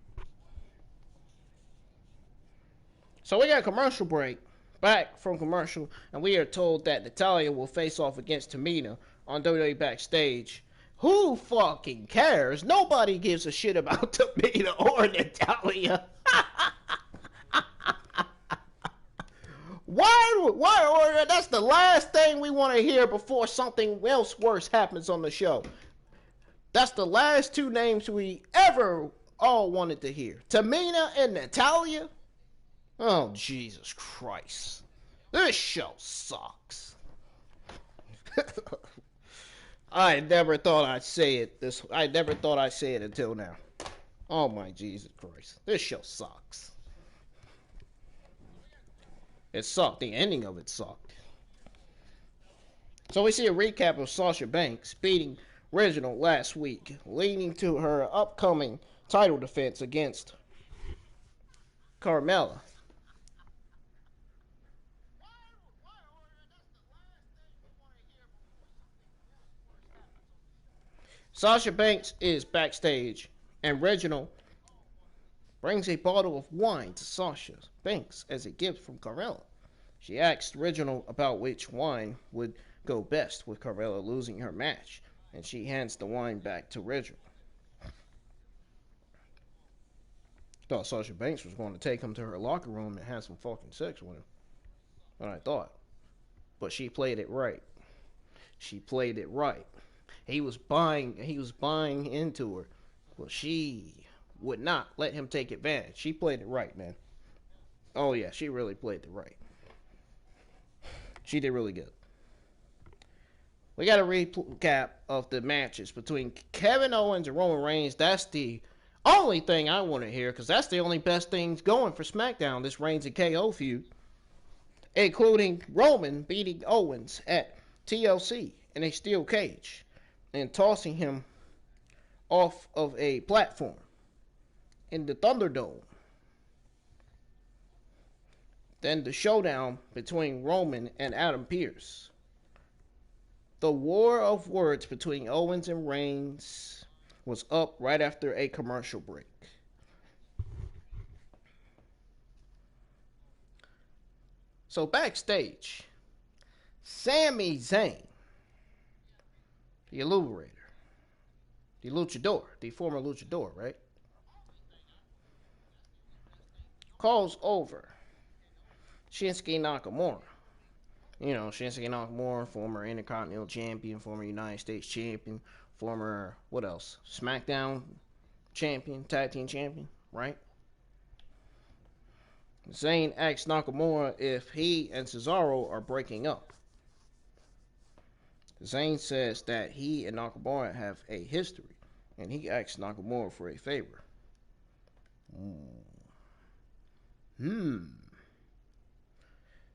So we got a commercial break. Back from commercial, and we are told that Natalya will face off against Tamina on WWE Backstage. Who fucking cares? Nobody gives a shit about Tamina or Natalya. Why? That's the last thing we want to hear before something else worse happens on the show. That's the last two names we ever all wanted to hear. Tamina and Natalya? Oh, Jesus Christ. This show sucks. I never thought I'd say it until now. Oh my Jesus Christ. This show sucks. It sucked. The ending of it sucked. So we see a recap of Sasha Banks beating Reginald last week, leading to her upcoming title defense against Carmella. Sasha Banks is backstage, and Reginald brings a bottle of wine to Sasha Banks as a gift from Carmella. She asks Reginald about which wine would go best with Carmella losing her match, and she hands the wine back to Reginald. Thought Sasha Banks was going to take him to her locker room and have some fucking sex with him. What I thought. But she played it right. She played it right. He was buying into her. Well, she would not let him take advantage. She played it right, man. Oh yeah, she really played it right. She did really good. We got a recap of the matches between Kevin Owens and Roman Reigns. That's the only thing I want to hear, because that's the only best things going for SmackDown, this Reigns and KO feud. Including Roman beating Owens at TLC in a steel cage and tossing him off of a platform in the Thunderdome. Then the showdown between Roman and Adam Pearce. The war of words between Owens and Reigns was up right after a commercial break. So backstage, Sami Zayn, the Illuminator, the Luchador, the former Luchador, right? Calls over Shinsuke Nakamura. You know, Shinsuke Nakamura, former Intercontinental Champion, former United States Champion, former, what else? SmackDown Champion, Tag Team Champion, right? Zayn asks Nakamura if he and Cesaro are breaking up. Zayn says that he and Nakamura have a history, and he asks Nakamura for a favor.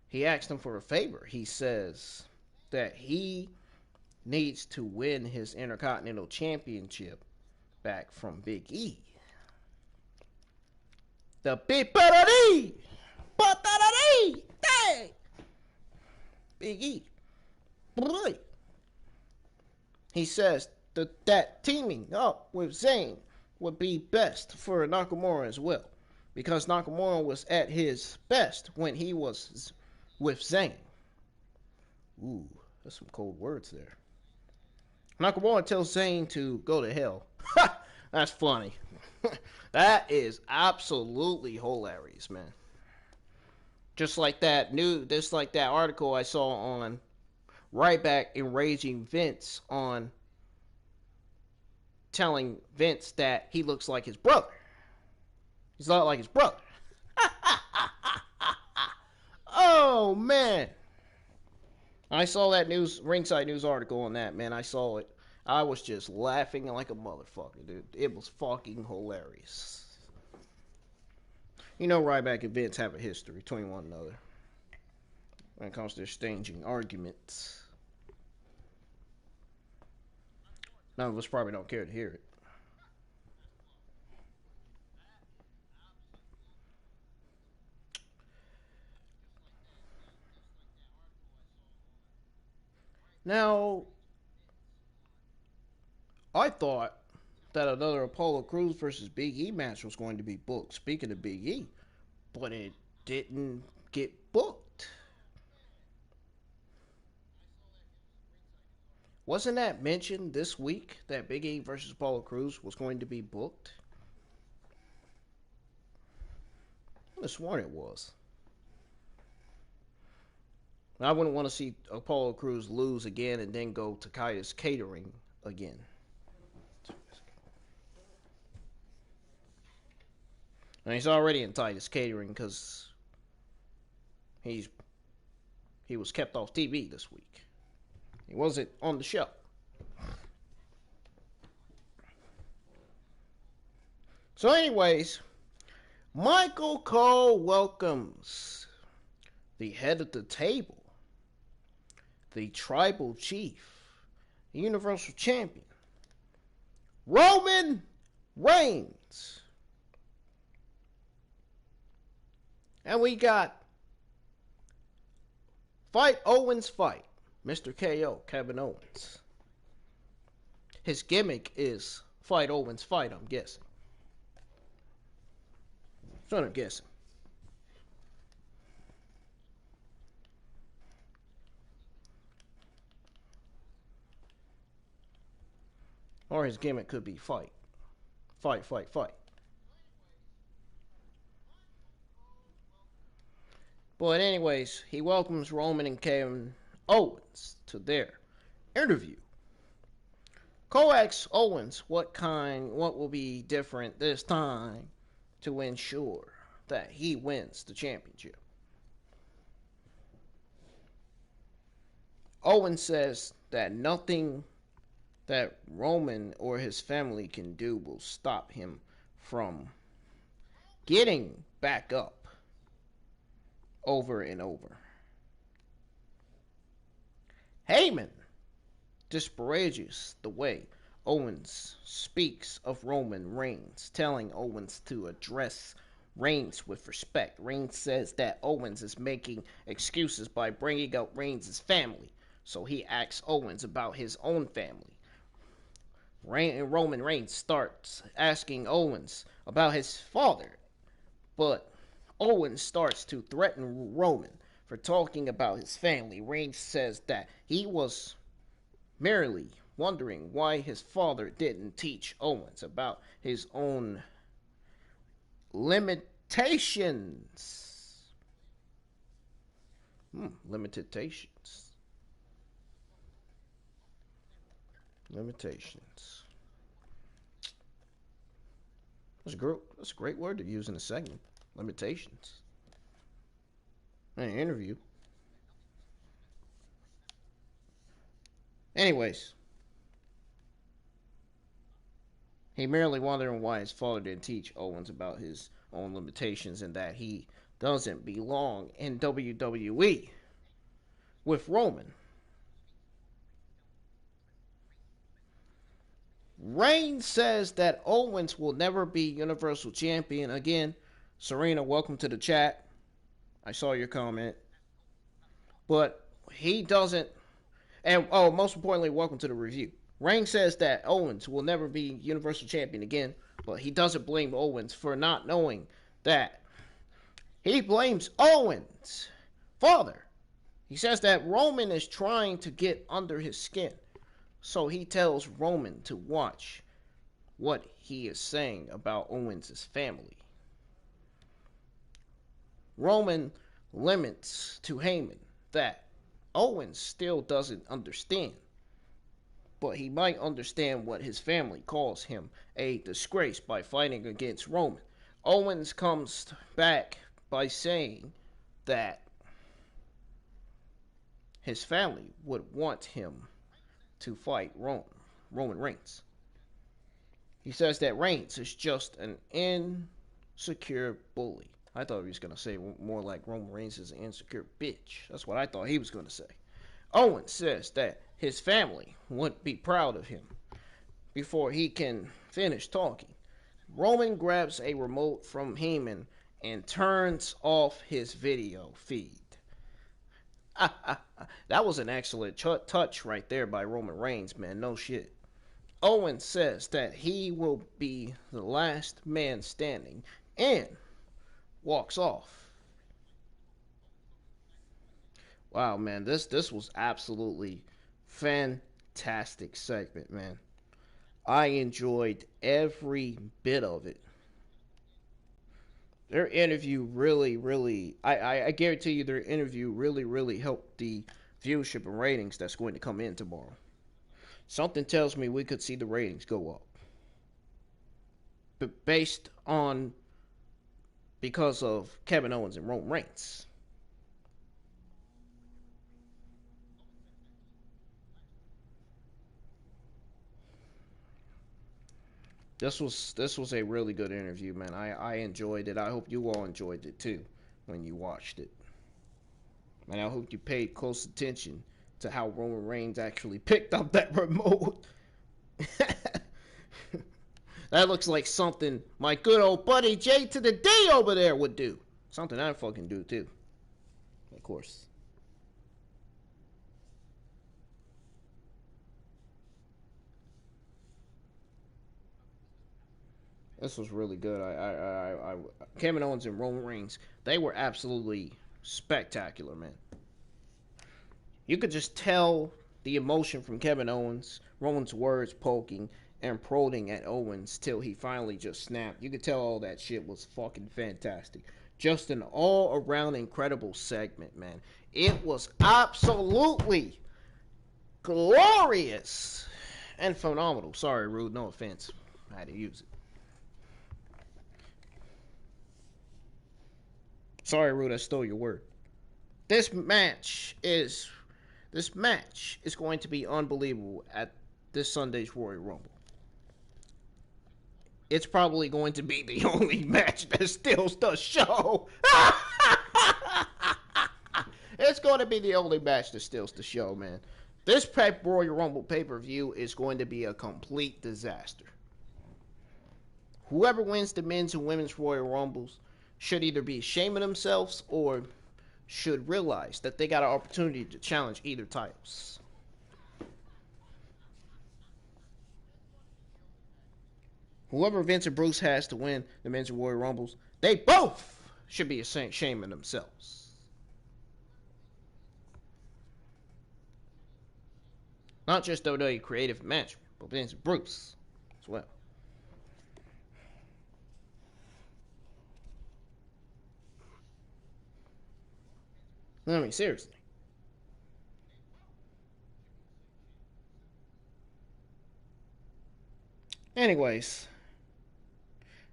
He asked him for a favor. He says that he needs to win his Intercontinental Championship back from Big E. The Big Big E. He says that teaming up with Zayn would be best for Nakamura as well, because Nakamura was at his best when he was with Zayn. Ooh, that's some cold words there. Nakamura tells Zayn to go to hell. That's funny. That is absolutely hilarious, man. Just like that article I saw on Ryback enraging Vince on telling Vince that he looks like his brother. He's a lot like his brother. Oh, man. I saw that ringside news article on that, man. I saw it. I was just laughing like a motherfucker, dude. It was fucking hilarious. You know Ryback and Vince have a history between one another when it comes to exchanging arguments. None of us probably don't care to hear it. Now, I thought that another Apollo Crews versus Big E match was going to be booked. Speaking of Big E, but it didn't get booked. Wasn't that mentioned this week that Big E versus Apollo Crews was going to be booked? I could have sworn it was. I wouldn't want to see Apollo Crews lose again and then go to Titus Catering again. And he's already in Titus Catering because he was kept off TV this week. He wasn't on the show. So anyways, Michael Cole welcomes the head of the table, the tribal chief, the Universal Champion, Roman Reigns. And we got Fight Owens Fight, Mr. KO, Kevin Owens. His gimmick is Fight Owens Fight, I'm guessing. That's what I'm guessing. Or his gimmick could be fight. Fight, fight, fight. But anyways, he welcomes Roman and Kevin Owens to their interview. Cole asks Owens what will be different this time to ensure that he wins the championship. Owens says that nothing that Roman or his family can do will stop him from getting back up over and over. Heyman disparages the way Owens speaks of Roman Reigns, telling Owens to address Reigns with respect. Reigns says that Owens is making excuses by bringing up Reigns' family, so he asks Owens about his own family. Roman Reigns starts asking Owens about his father, but Owens starts to threaten Roman for talking about his family. Reigns says that he was merely wondering why his father didn't teach Owens about his own limitations. Limitations. That's a great word to use in a segment. Limitations. In an interview. Anyways. He merely wondering why his father didn't teach Owens about his own limitations and that he doesn't belong in WWE with Roman. Reigns says that Owens will never be Universal Champion again. Serena, welcome to the chat. I saw your comment. But he doesn't. And, oh, most importantly, welcome to the review. Reigns says that Owens will never be Universal Champion again, but he doesn't blame Owens for not knowing that. He blames Owens' father. He says that Roman is trying to get under his skin. So he tells Roman to watch what he is saying about Owens' family. Roman laments to Heyman that Owens still doesn't understand, but he might understand what his family calls him a disgrace by fighting against Roman. Owens comes back by saying that his family would want him to fight Roman Reigns. He says that Reigns is just an insecure bully. I thought he was going to say more like Roman Reigns is an insecure bitch. That's what I thought he was going to say. Owens says that his family would be proud of him. Before he can finish talking, Roman grabs a remote from Heyman and turns off his video feed. That was an excellent touch right there by Roman Reigns, man. No shit. Owens says that he will be the last man standing and walks off. Wow, man, this was absolutely fantastic segment, man. I enjoyed every bit of it. Their interview really, I guarantee you their interview really helped the viewership and ratings that's going to come in tomorrow. Something tells me we could see the ratings go up. But because of Kevin Owens and Roman Reigns. This was a really good interview, man. I enjoyed it. I hope you all enjoyed it too when you watched it. And I hope you paid close attention to how Roman Reigns actually picked up that remote. That looks like something my good old buddy J to the D over there would do. Something I fucking do too. Of course. This was really good. Kevin Owens and Roman Reigns, they were absolutely spectacular, man. You could just tell the emotion from Kevin Owens, Roman's words poking and prodding at Owens till he finally just snapped. You could tell all that shit was fucking fantastic. Just an all-around incredible segment, man. It was absolutely glorious and phenomenal. Sorry, Rude, no offense. I had to use it. Sorry, Rude, I stole your word. This match is going to be unbelievable at this Sunday's Royal Rumble. It's probably going to be the only match that steals the show. It's going to be the only match that steals the show, man. This Royal Rumble pay-per-view is going to be a complete disaster. Whoever wins the men's and women's Royal Rumbles should either be ashamed of themselves or should realize that they got an opportunity to challenge either titles. Whoever Vince and Bruce has to win the men's and Royal Rumbles, they both should be ashamed of themselves. Not just WWE Creative Management, but Vince and Bruce as well. I mean, seriously. Anyways,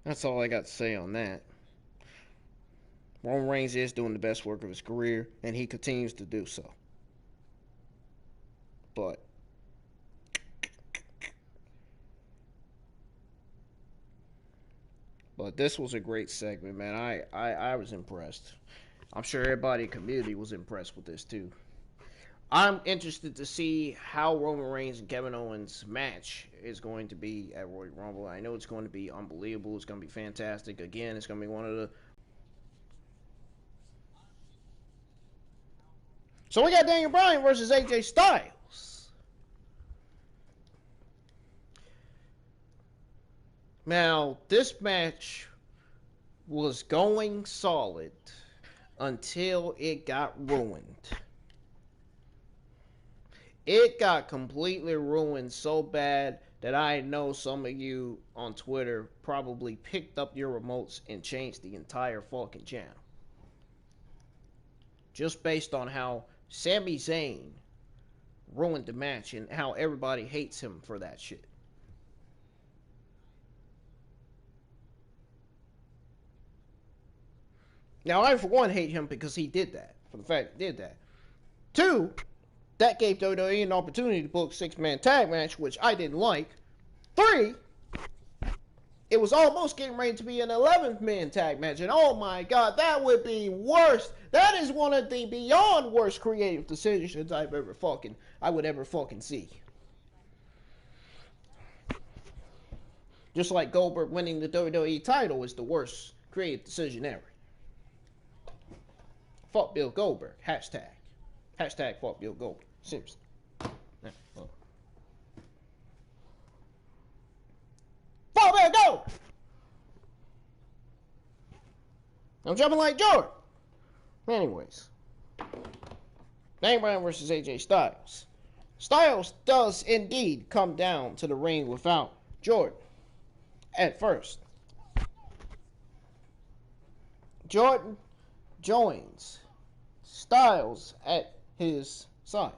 that's all I got to say on that. Roman Reigns is doing the best work of his career, and he continues to do so. But this was a great segment, man. I was impressed. I'm sure everybody in the community was impressed with this too. I'm interested to see how Roman Reigns and Kevin Owens match is going to be at Royal Rumble. I know it's going to be unbelievable. It's going to be fantastic. Again, it's going to be one of the... So we got Daniel Bryan versus AJ Styles. Now, this match was going solid until it got ruined. It got completely ruined so bad that I know some of you on Twitter probably picked up your remotes and changed the entire fucking channel. Just based on how Sami Zayn ruined the match and how everybody hates him for that shit. Now, I for one hate him because he did that. For the fact he did that. 2, that gave WWE an opportunity to book a 6-man tag match, which I didn't like. 3, it was almost getting ready to be an 11th man tag match. And oh my god, that would be worse. That is one of the beyond worst creative decisions I would ever fucking see. Just like Goldberg winning the WWE title is the worst creative decision ever. Fuck Bill Goldberg. Hashtag fuck Bill Goldberg. Seriously. Fuck Bill Goldberg! I'm jumping like Jordan. Anyways. Daniel Bryan versus AJ Styles. Styles does indeed come down to the ring without Jordan. At first. Jordan joins Styles at his side.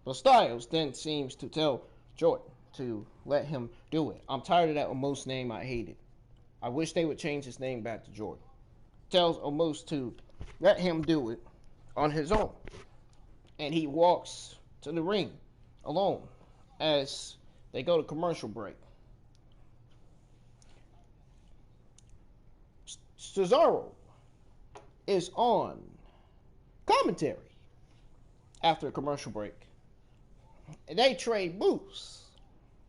But Styles then seems to tell Jordan to let him do it. I'm tired of that Omos name. I hate it. I wish they would change his name back to Jordan. Tells Omos to let him do it on his own. And he walks to the ring alone as they go to commercial break. Cesaro is on commentary after a commercial break. And they trade moves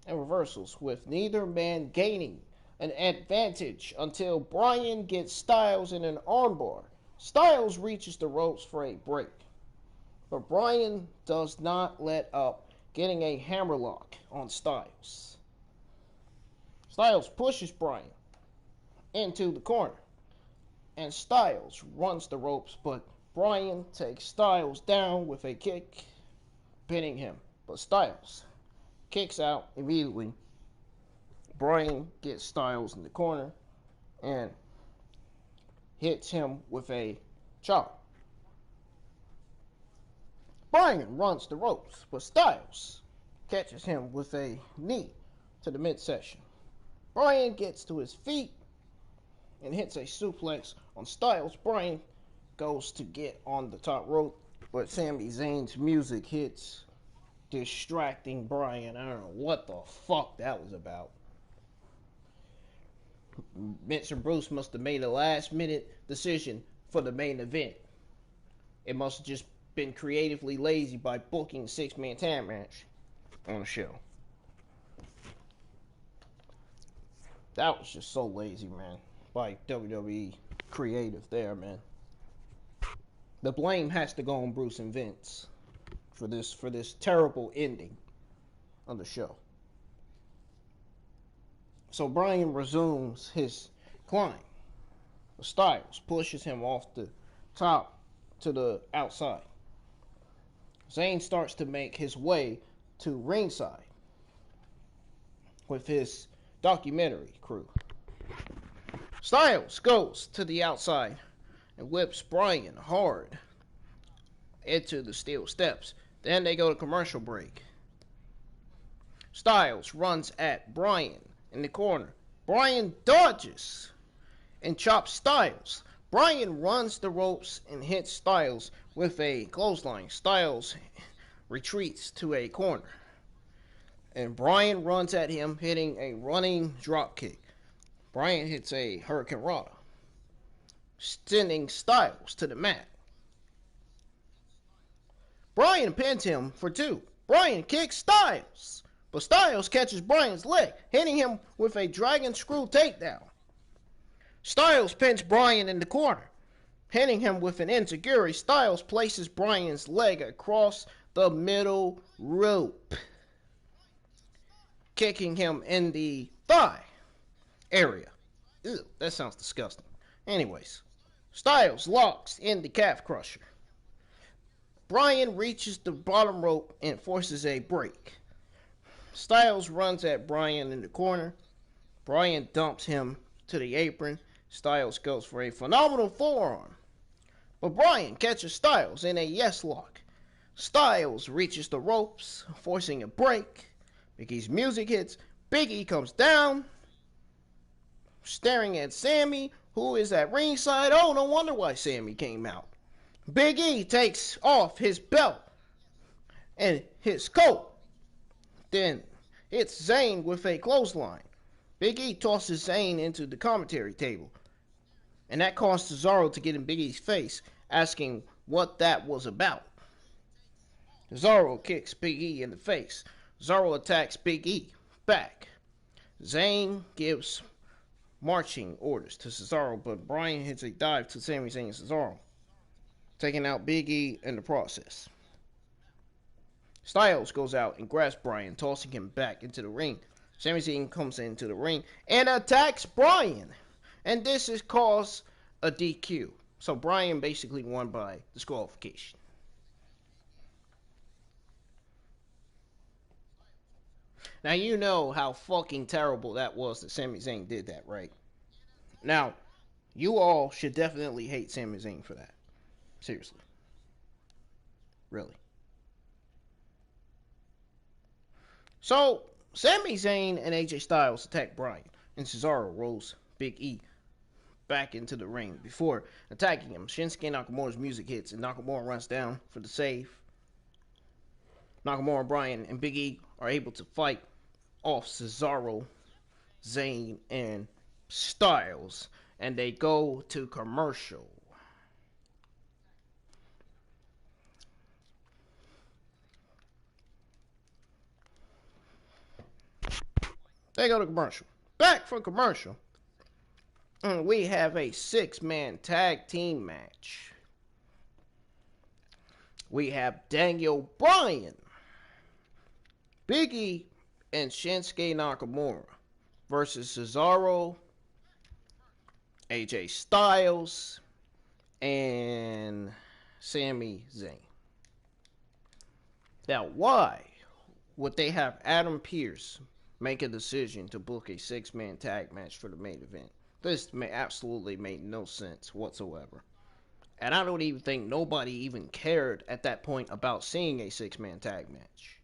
and reversals with neither man gaining an advantage until Bryan gets Styles in an armbar. Styles reaches the ropes for a break, but Bryan does not let up, getting a hammerlock on Styles. Styles pushes Bryan into the corner, and Styles runs the ropes, but Bryan takes Styles down with a kick, pinning him. But Styles kicks out immediately. Bryan gets Styles in the corner and hits him with a chop. Bryan runs the ropes, but Styles catches him with a knee to the midsection. Bryan gets to his feet and hits a suplex on Styles. Bryan goes to get on the top rope, but Sami Zayn's music hits, distracting Bryan. I don't know what the fuck that was about. Vince and Bruce must have made a last minute decision for the main event. It must have just been creatively lazy by booking a 6-man tag match on the show. That was just so lazy, man, by WWE creative there, man. The blame has to go on Bruce and Vince for this terrible ending of the show. So Bryan resumes his climb. Styles pushes him off the top to the outside. Zayn starts to make his way to ringside with his documentary crew. Styles goes to the outside and whips Bryan hard into the steel steps. Then they go to commercial break. Styles runs at Bryan in the corner. Bryan dodges and chops Styles. Bryan runs the ropes and hits Styles with a clothesline. Styles retreats to a corner, and Bryan runs at him, hitting a running drop kick. Bryan hits a Hurricane Rana, sending Styles to the mat. Bryan pins him for 2. Bryan kicks Styles, but Styles catches Bryan's leg, hitting him with a dragon screw takedown. Styles pins Bryan in the corner, hitting him with an enziguri. Styles places Bryan's leg across the middle rope, kicking him in the thigh area. Ew, that sounds disgusting. Anyways, Styles locks in the calf crusher. Bryan reaches the bottom rope and forces a break. Styles runs at Bryan in the corner. Bryan dumps him to the apron. Styles goes for a phenomenal forearm, but Bryan catches Styles in a yes lock. Styles reaches the ropes, forcing a break. Big E's music hits. Big E comes down, staring at Sammy, who is at ringside. Oh, no wonder why Sammy came out. Big E takes off his belt and his coat, then hits Zayn with a clothesline. Big E tosses Zayn into the commentary table, and that caused Cesaro to get in Big E's face, asking what that was about. Cesaro kicks Big E in the face. Cesaro attacks Big E back. Zayn gives marching orders to Cesaro, but Bryan hits a dive to Sami Zayn and Cesaro, taking out Big E in the process. Styles goes out and grabs Bryan, tossing him back into the ring. Sami Zayn comes into the ring and attacks Bryan, and this has caused a DQ. So Bryan basically won by disqualification. Now you know how fucking terrible that was that Sami Zayn did that, right? Now, you all should definitely hate Sami Zayn for that. Seriously. Really. So, Sami Zayn and AJ Styles attack Bryan, and Cesaro rolls Big E back into the ring. Before attacking him, Shinsuke Nakamura's music hits, and Nakamura runs down for the save. Nakamura, Bryan, and Big E are able to fight off Cesaro, Zayn, and Styles, and they go to commercial. They go to commercial. Back from commercial, and we have a 6-man tag team match. We have Daniel Bryan, Big E, and Shinsuke Nakamura versus Cesaro, AJ Styles, and Sami Zayn. Now, why would they have Adam Pearce make a decision to book a 6-man tag match for the main event? This absolutely made no sense whatsoever. And I don't even think nobody even cared at that point about seeing a 6-man tag match.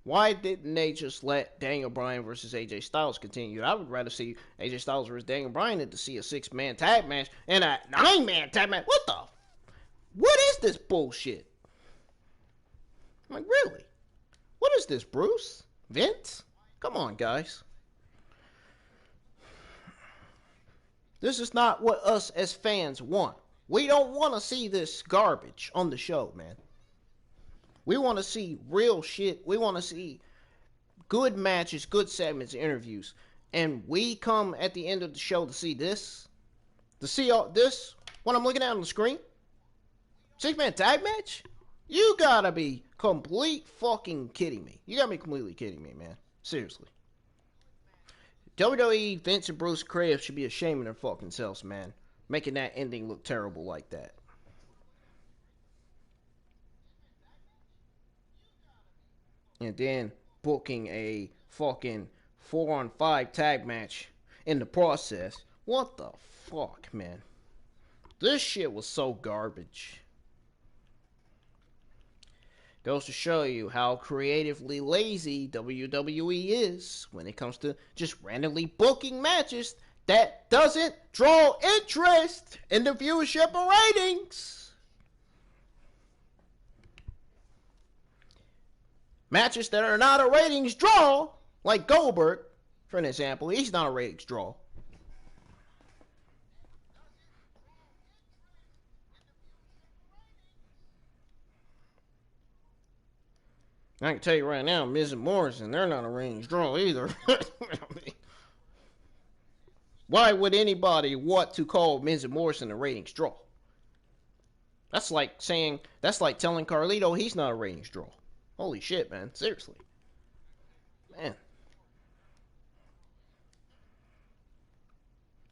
Why didn't they just let Daniel Bryan versus AJ Styles continue? I would rather see AJ Styles versus Daniel Bryan than to see a 6-man tag match and a 9-man tag match. What is this bullshit? I'm like, really? What is this, Bruce? Vince? Come on, guys. This is not what us as fans want. We don't want to see this garbage on the show, man. We want to see real shit. We want to see good matches, good segments, interviews. And we come at the end of the show to see this. To see all this, what I'm looking at on the screen. 6-man tag match? You gotta be complete fucking kidding me. You gotta be completely kidding me, man. Seriously. WWE, Vince and Bruce Krabs should be ashamed of their fucking selves, man. Making that ending look terrible like that. And then booking a fucking 4-on-5 tag match in the process. What the fuck, man? This shit was so garbage. Goes to show you how creatively lazy WWE is when it comes to just randomly booking matches that doesn't draw interest in the viewership or ratings. Matches that are not a ratings draw, like Goldberg, for an example, he's not a ratings draw. I can tell you right now, Miz and Morrison, they're not a ratings draw either. I mean, why would anybody want to call Miz and Morrison a ratings draw? That's like telling Carlito he's not a ratings draw. Holy shit, man. Seriously. Man.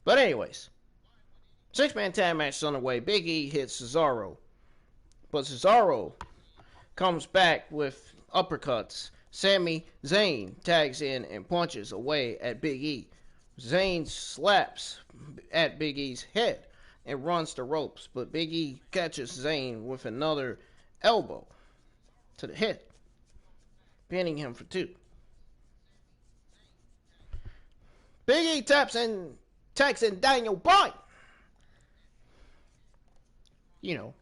But anyways, 6-man tag match is on the way. Big E hits Cesaro. But Cesaro comes back with uppercuts. Sami Zayn tags in and punches away at Big E. Zayn slaps at Big E's head and runs the ropes, but Big E catches Zayn with another elbow to the head, pinning him for 2. Big E tags in Daniel Bryan. You know,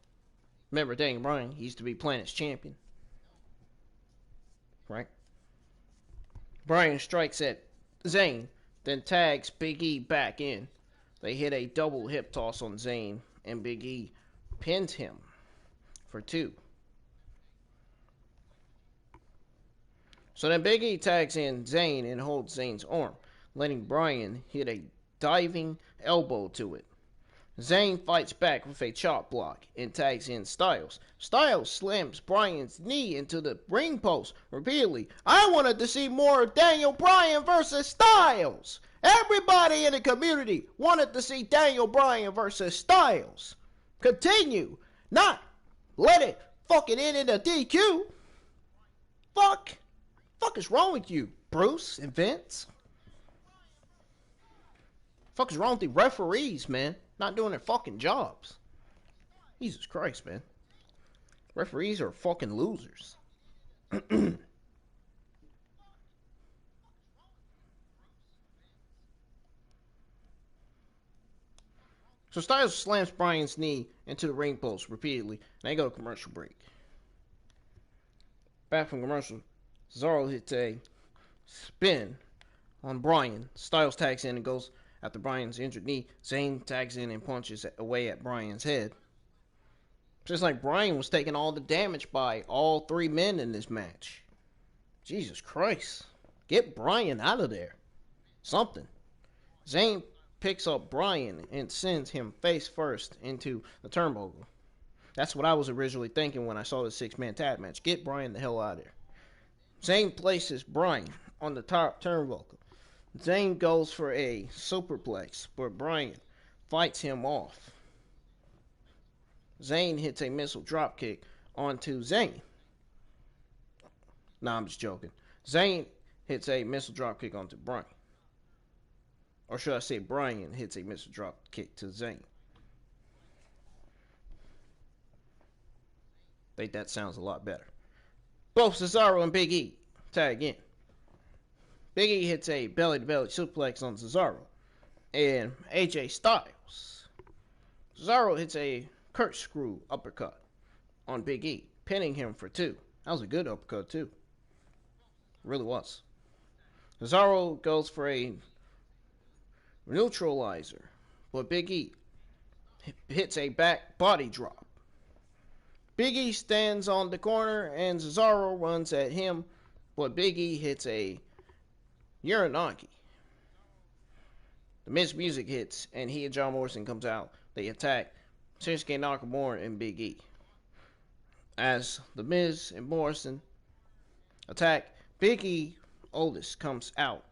remember Daniel Bryan? He used to be Planet's champion. Right? Bryan strikes at Zayn, then tags Big E back in. They hit a double hip toss on Zayn, and Big E pins him for 2. So then Big E tags in Zayn and holds Zayn's arm, letting Bryan hit a diving elbow to it. Zayn fights back with a chop block and tags in Styles. Styles slams Bryan's knee into the ring post repeatedly. I wanted to see more of Daniel Bryan versus Styles. Everybody in the community wanted to see Daniel Bryan versus Styles. Continue. Not let it fucking end in a DQ. Fuck is wrong with you, Bruce and Vince? Fuck is wrong with the referees, man? Not doing their fucking jobs. Jesus Christ, man. Referees are fucking losers. So Styles slams Bryan's knee into the ring post repeatedly, and they go to commercial break. Back from commercial, Cesaro hits a spin on Bryan. Styles tags in and goes after Bryan's injured knee. Zayn tags in and punches away at Bryan's head. Just like Bryan was taking all the damage by all 3 men in this match. Jesus Christ. Get Bryan out of there. Something. Zayn picks up Bryan and sends him face first into the turnbuckle. That's what I was originally thinking when I saw the 6-man tag match. Get Bryan the hell out of there. Zayn places Bryan on the top turnbuckle. Zayn goes for a superplex, but Bryan fights him off. Zayn hits a missile dropkick onto Zayn. Nah, I'm just joking. Zayn hits a missile dropkick onto Bryan. Or should I say Bryan hits a missile dropkick to Zayn. I think that sounds a lot better. Both Cesaro and Big E tag in. Big E hits a belly-to-belly suplex on Cesaro and AJ Styles. Cesaro hits a corkscrew uppercut on Big E, pinning him for 2. That was a good uppercut too. It really was. Cesaro goes for a neutralizer, but Big E hits a back body drop. Big E stands on the corner and Cesaro runs at him, but Big E hits a Uranagi. The Miz music hits and he and John Morrison comes out. They attack Shinsuke Nakamura and Big E. As the Miz and Morrison attack, Big E, Otis comes out.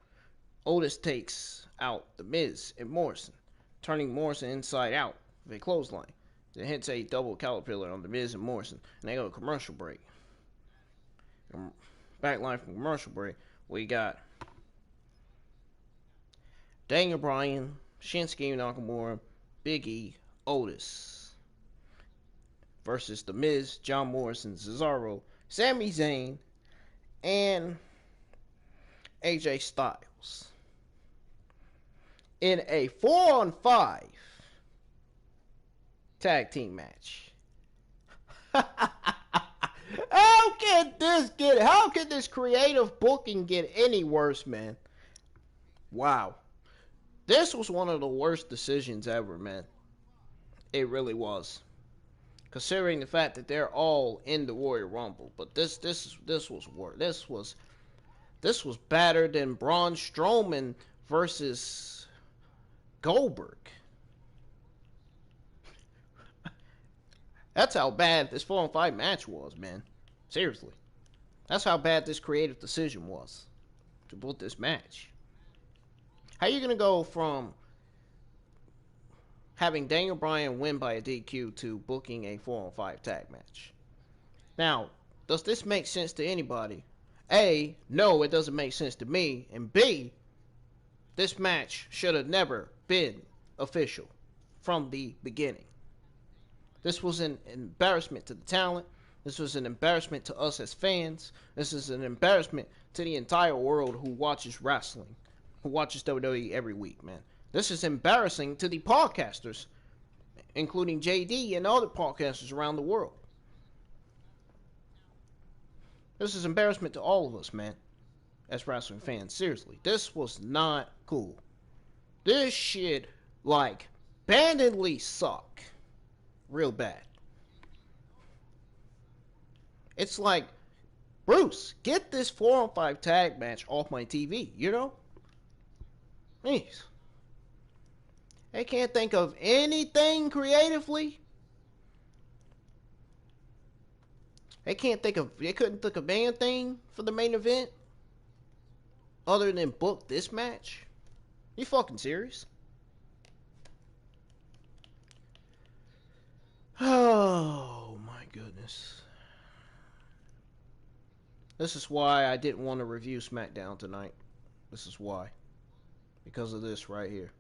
Otis takes out the Miz and Morrison, turning Morrison inside out with a clothesline. Then hits a double caterpillar on the Miz and Morrison, and they go to commercial break. Backline from commercial break, we got Daniel Bryan, Shinsuke Nakamura, Big E, Otis versus The Miz, John Morrison, Cesaro, Sami Zayn, and AJ Styles in a 4-on-5 tag team match. How can this creative booking get any worse, man? Wow. This was one of the worst decisions ever, man. It really was. considering the fact that they're all in the Royal Rumble. But this was worse. This was better than Braun Strowman versus Goldberg. That's how bad this 4-on-5 match was, man. Seriously. That's how bad this creative decision was to book this match. How are you going to go from having Daniel Bryan win by a DQ to booking a 4-on-5 tag match? Now, does this make sense to anybody? A, no, it doesn't make sense to me. And B, this match should have never been official from the beginning. This was an embarrassment to the talent. This was an embarrassment to us as fans. This is an embarrassment to the entire world who watches wrestling, who watches WWE every week, man. This is embarrassing to the podcasters, including JD and other podcasters around the world. This is embarrassment to all of us, man, as wrestling fans. Seriously, this was not cool. This shit, like, bandedly suck. Real bad. It's like, Bruce, get this 4-on-5 tag match off my TV, you know? Jeez. They can't think of anything creatively. They couldn't think of anything for the main event other than book this match. You fucking serious? Oh my goodness. This is why I didn't want to review Smackdown tonight. This is why. Because of this right here.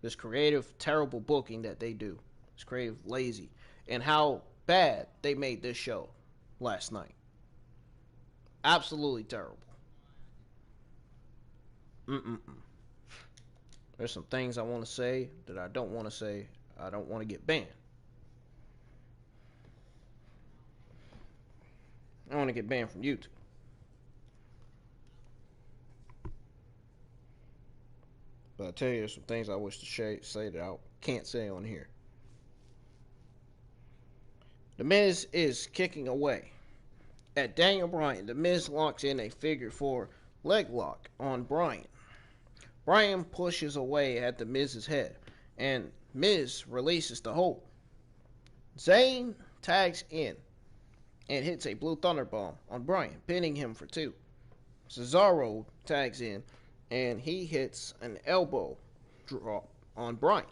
This creative, terrible booking that they do. It's creative, lazy. And how bad they made this show last night. Absolutely terrible. There's some things I want to say that I don't want to say. I don't want to get banned. I want to get banned from YouTube. But I tell you, there's some things I wish to say that I can't say on here. The Miz is kicking away at Daniel Bryan. The Miz locks in a figure 4 leg lock on Bryan. Bryan pushes away at the Miz's head, and Miz releases the hold. Zayn tags in and hits a blue thunderbomb on Bryan, pinning him for 2. Cesaro tags in and he hits an elbow drop on Bryan.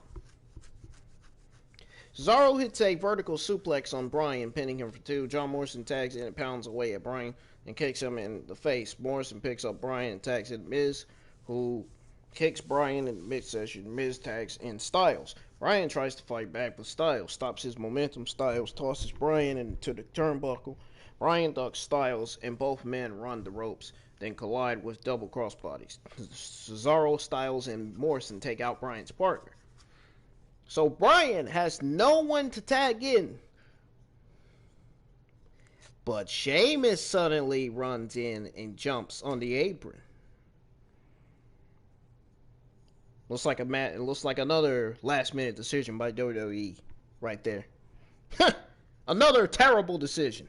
Cesaro hits a vertical suplex on Bryan, pinning him for 2. John Morrison tags in and pounds away at Bryan and kicks him in the face. Morrison picks up Bryan and tags in Miz, who kicks Bryan in the midsection. Miz tags in Styles. Bryan tries to fight back, but Styles stops his momentum. Styles tosses Bryan into the turnbuckle. Bryan ducks Styles, and both men run the ropes, then collide with double crossbodies. Cesaro, Styles, and Morrison take out Bryan's partner. So Bryan has no one to tag in. But Sheamus suddenly runs in and jumps on the apron. It looks like another last-minute decision by WWE right there. Another terrible decision.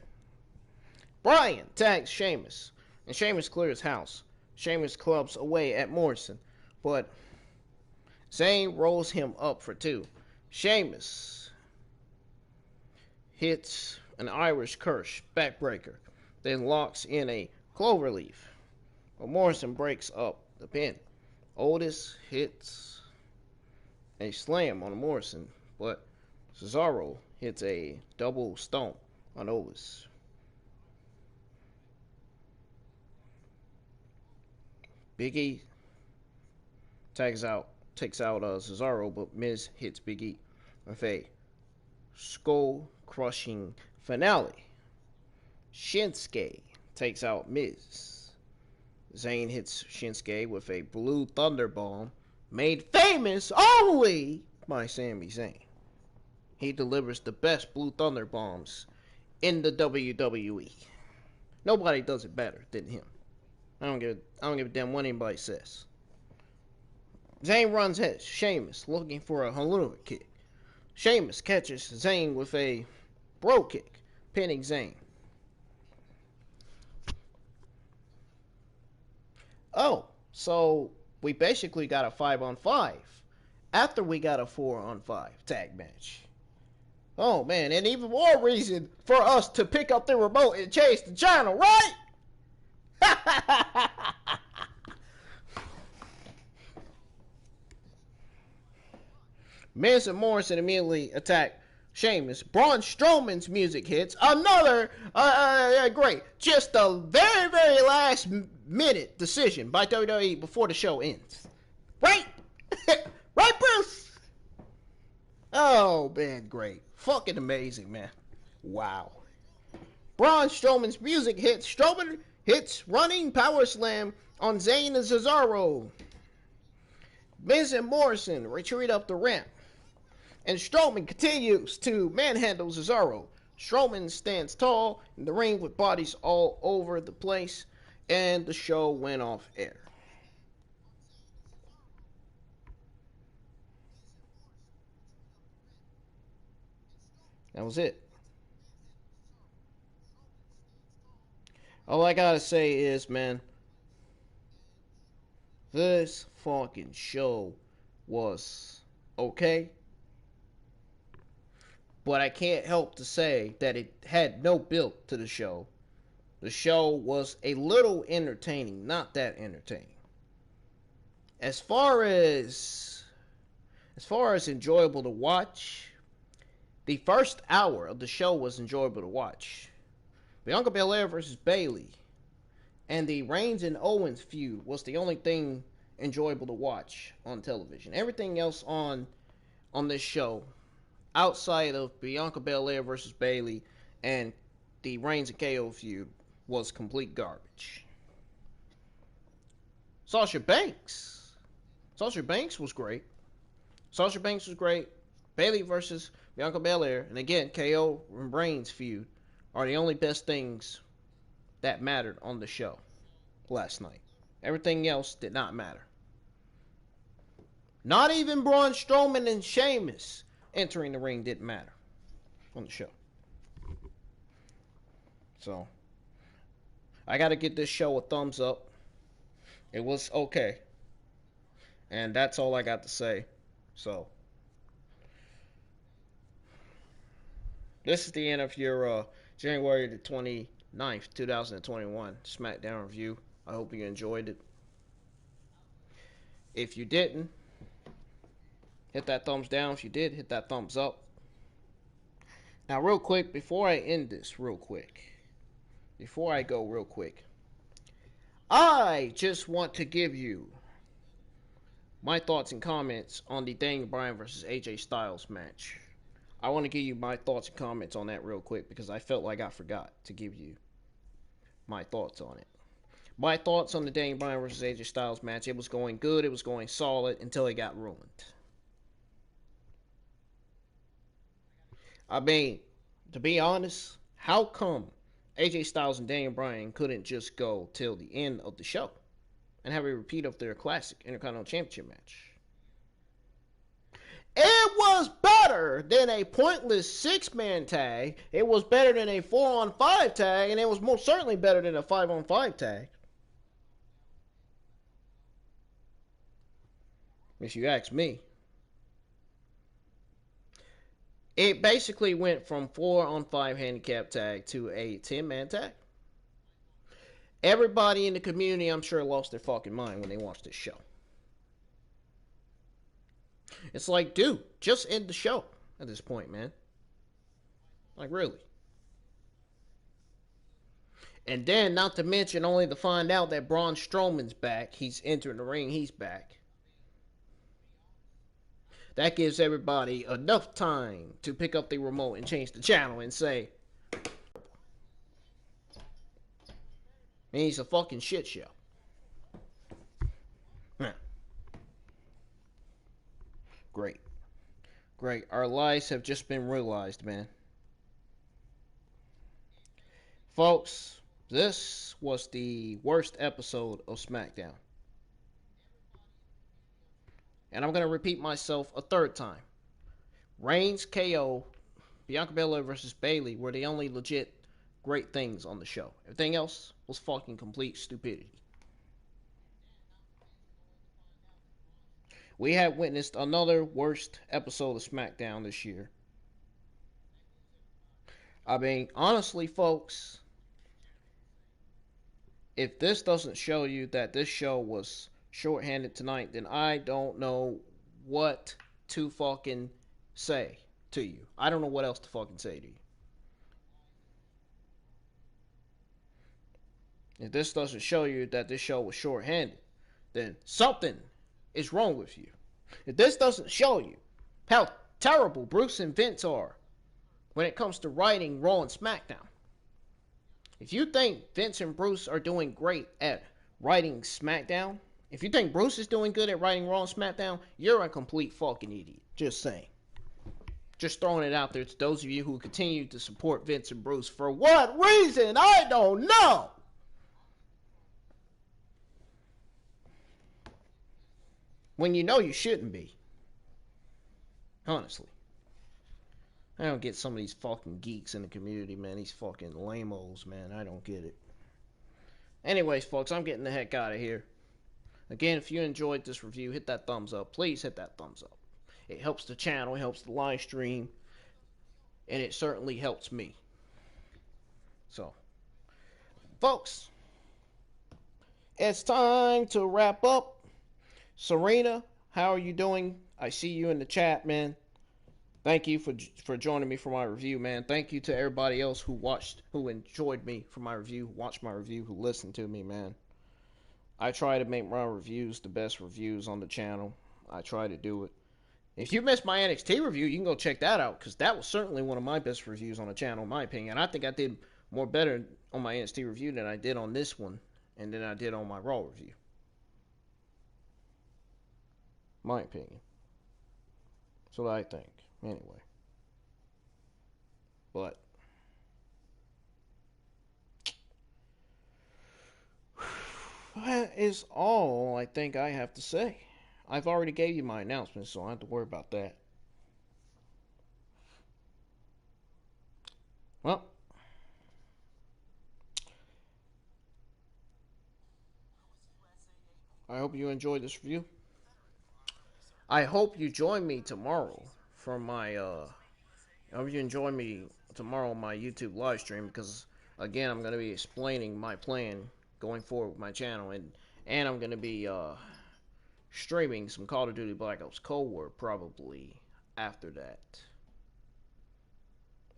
Bryan tags Sheamus, and Sheamus clears house. Sheamus clubs away at Morrison, but Zayn rolls him up for 2. Sheamus hits an Irish curse backbreaker, then locks in a cloverleaf. But Morrison breaks up the pin. Otis hits a slam on Morrison, but Cesaro hits a double stomp on Otis. Big E takes out Cesaro, but Miz hits Big E with a skull-crushing finale. Shinsuke takes out Miz. Zayn hits Shinsuke with a blue thunderbomb made famous only by Sami Zayn. He delivers the best blue thunderbombs in the WWE. Nobody does it better than him. I don't give a damn what anybody says. Zayn runs at Sheamus looking for a Helluva kick. Sheamus catches Zayn with a bro kick, pinning Zayn. Oh, so we basically got a 5-on-5 after we got a 4-on-5 tag match. Oh man, and even more reason for us to pick up the remote and change the channel, right? Miz and Morrison immediately attack Sheamus. Braun Strowman's music hits. Another great, just the very, very last minute decision by WWE before the show ends. Right? Right, Bruce? Oh, man, great. Fucking amazing, man. Wow. Braun Strowman's music hits. Strowman hits running power slam on Zayn and Cesaro. Miz and Morrison retreat up the ramp. And Strowman continues to manhandle Cesaro. Strowman stands tall in the ring with bodies all over the place. And the show went off air. That was it. All I gotta say is, man, this fucking show was okay. But I can't help to say that it had no build to the show. The show was a little entertaining, not that entertaining. As far as enjoyable to watch, the first hour of the show was enjoyable to watch. Bianca Belair versus Bayley and the Reigns and Owens feud was the only thing enjoyable to watch on television. Everything else on this show, outside of Bianca Belair versus Bayley and the Reigns and KO feud, was complete garbage. Sasha Banks was great. Sasha Banks was great. Bayley versus Bianca Belair, and again, KO and Reigns feud are the only best things that mattered on the show last night. Everything else did not matter. Not even Braun Strowman and Sheamus entering the ring didn't matter on the show. So, I gotta give this show a thumbs up. It was okay. And that's all I got to say. So, this is the end of your January the 29th, 2021 SmackDown review. I hope you enjoyed it. If you didn't, hit that thumbs down. If you did, hit that thumbs up. Now, real quick, before I end this, before I go real quick, I just want to give you my thoughts and comments on the Daniel Bryan versus AJ Styles match. I want to give you my thoughts and comments on that real quick because I felt like I forgot to give you my thoughts on it. My thoughts on the Daniel Bryan versus AJ Styles match: it was going good, it was going solid until it got ruined. I mean, to be honest, how come AJ Styles and Daniel Bryan couldn't just go till the end of the show and have a repeat of their classic Intercontinental Championship match? It was better than a pointless 6-man tag. It was better than a 4-on-5 tag, and it was most certainly better than a 5-on-5 tag, if you ask me. It basically went from 4-on-5 handicap tag to a 10-man tag. Everybody in the community, I'm sure, lost their fucking mind when they watched this show. It's like, dude, just end the show at this point, man. Like, really. And then, not to mention, only to find out that Braun Strowman's back. He's entering the ring, he's back. That gives everybody enough time to pick up the remote and change the channel and say, he's a fucking shit show. Great. Great. Our lies have just been realized, man. Folks, this was the worst episode of SmackDown. And I'm going to repeat myself a third time. Reigns KO, Bianca Belair versus Bayley were the only legit great things on the show. Everything else was fucking complete stupidity. We have witnessed another worst episode of SmackDown this year. I mean, honestly, folks, if this doesn't show you that this show was shorthanded tonight, then I don't know what to fucking say to you. I don't know what else to fucking say to you. If this doesn't show you that this show was shorthanded, then something is wrong with you. If this doesn't show you how terrible Bruce and Vince are when it comes to writing Raw and SmackDown, if you think Vince and Bruce are doing great at writing SmackDown, if you think Bruce is doing good at writing Raw and SmackDown, you're a complete fucking idiot. Just saying. Just throwing it out there to those of you who continue to support Vince and Bruce. For what reason? I don't know. When you know you shouldn't be. Honestly. I don't get some of these fucking geeks in the community, man. These fucking lame-os, man. I don't get it. Anyways, folks, I'm getting the heck out of here. Again, if you enjoyed this review, hit that thumbs up. Please hit that thumbs up. It helps the channel, it helps the live stream, and it certainly helps me. So, folks, it's time to wrap up. Serena, how are you doing? I see you in the chat, man. Thank you for joining me for my review, man. Thank you to everybody else who enjoyed me for my review, watched my review, who listened to me, man. I try to make my reviews the best reviews on the channel. I try to do it. If you missed my NXT review, you can go check that out, because that was certainly one of my best reviews on the channel, in my opinion. I think I did more better on my NXT review than I did on this one, and than I did on my Raw review. My opinion. That's what I think. Anyway. But that is all I think I have to say. I've already gave you my announcement, so I don't have to worry about that. Well, I hope you enjoyed this review. I hope you join me tomorrow for my I hope you join me tomorrow on my YouTube live stream, because again, I'm going to be explaining my plan going forward with my channel, and I'm going to be streaming some Call of Duty Black Ops Cold War probably after that.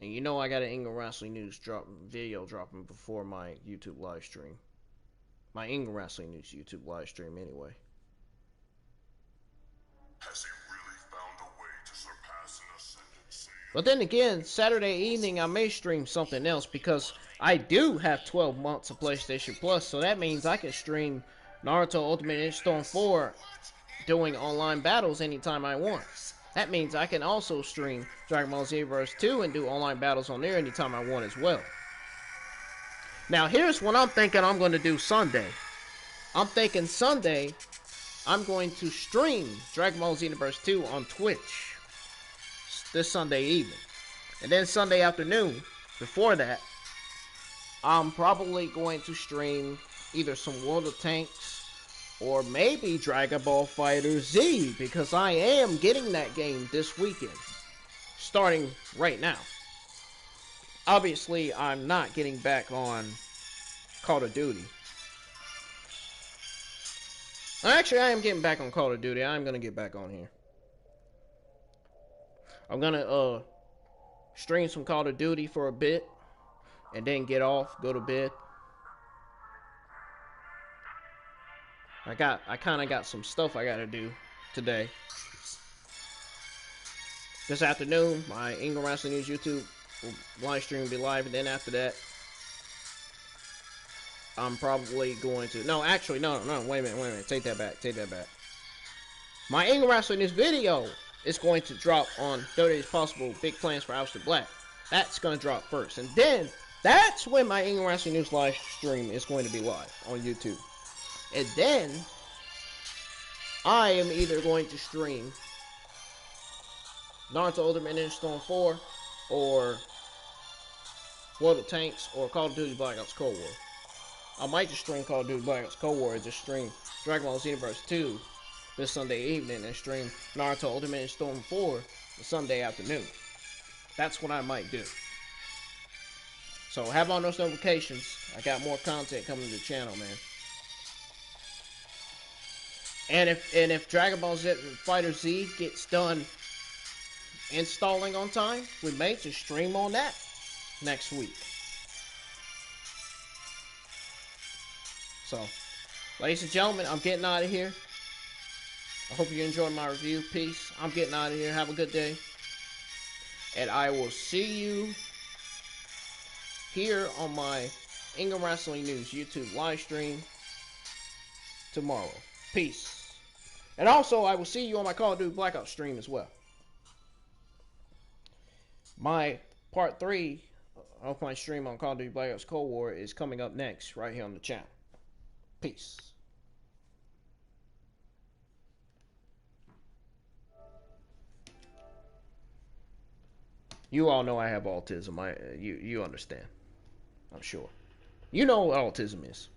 And you know I got an Ingram Wrestling News video dropping before my YouTube live stream. My Ingram Wrestling News YouTube live stream anyway. Has he really found a way to surpass an ascendancy? But then again, Saturday evening I may stream something else, because I do have 12 months of PlayStation Plus, so that means I can stream Naruto Ultimate Ninja Storm 4 doing online battles anytime I want. That means I can also stream Dragon Ball Z Verse 2 and do online battles on there anytime I want as well. Now here's what I'm thinking I'm going to do Sunday. I'm thinking Sunday I'm going to stream Dragon Ball Xenoverse 2 on Twitch this Sunday evening. And then Sunday afternoon, before that, I'm probably going to stream either some World of Tanks or maybe Dragon Ball FighterZ, because I am getting that game this weekend, starting right now. Obviously, I'm not getting back on Call of Duty. Actually, I am getting back on Call of Duty. I'm going to get back on here. I'm going to stream some Call of Duty for a bit, and then get off, go to bed. I kind of got some stuff I got to do today. This afternoon, my Ingram Wrestling News YouTube live stream will be live, and then after that, I'm probably going to... No, actually, no, wait a minute, take that back. My Ingram Wrestling News video is going to drop on WWE's Possible Big Plans for Aleister Black. That's going to drop first, and then that's when my Ingram Wrestling News live stream is going to be live on YouTube. And then I am either going to stream Naruto Ultimate Ninja Storm 4, or World of Tanks, or Call of Duty Black Ops Cold War. I might just stream Call of Duty Black Ops Cold War and just stream Dragon Ball Xenoverse 2 this Sunday evening and stream Naruto Ultimate Ninja Storm 4 the Sunday afternoon. That's what I might do. So have on those notifications. I got more content coming to the channel, man. And if Dragon Ball Z Fighter Z gets done installing on time, we may just stream on that next week. So, ladies and gentlemen, I'm getting out of here. I hope you enjoyed my review. Peace. I'm getting out of here. Have a good day. And I will see you here on my Ingram Wrestling News YouTube live stream tomorrow. Peace. And also, I will see you on my Call of Duty Black Ops stream as well. My part 3 of my stream on Call of Duty Black Ops Cold War is coming up next, right here on the channel. Peace. You all know I have autism. You understand. I'm sure. You know what autism is.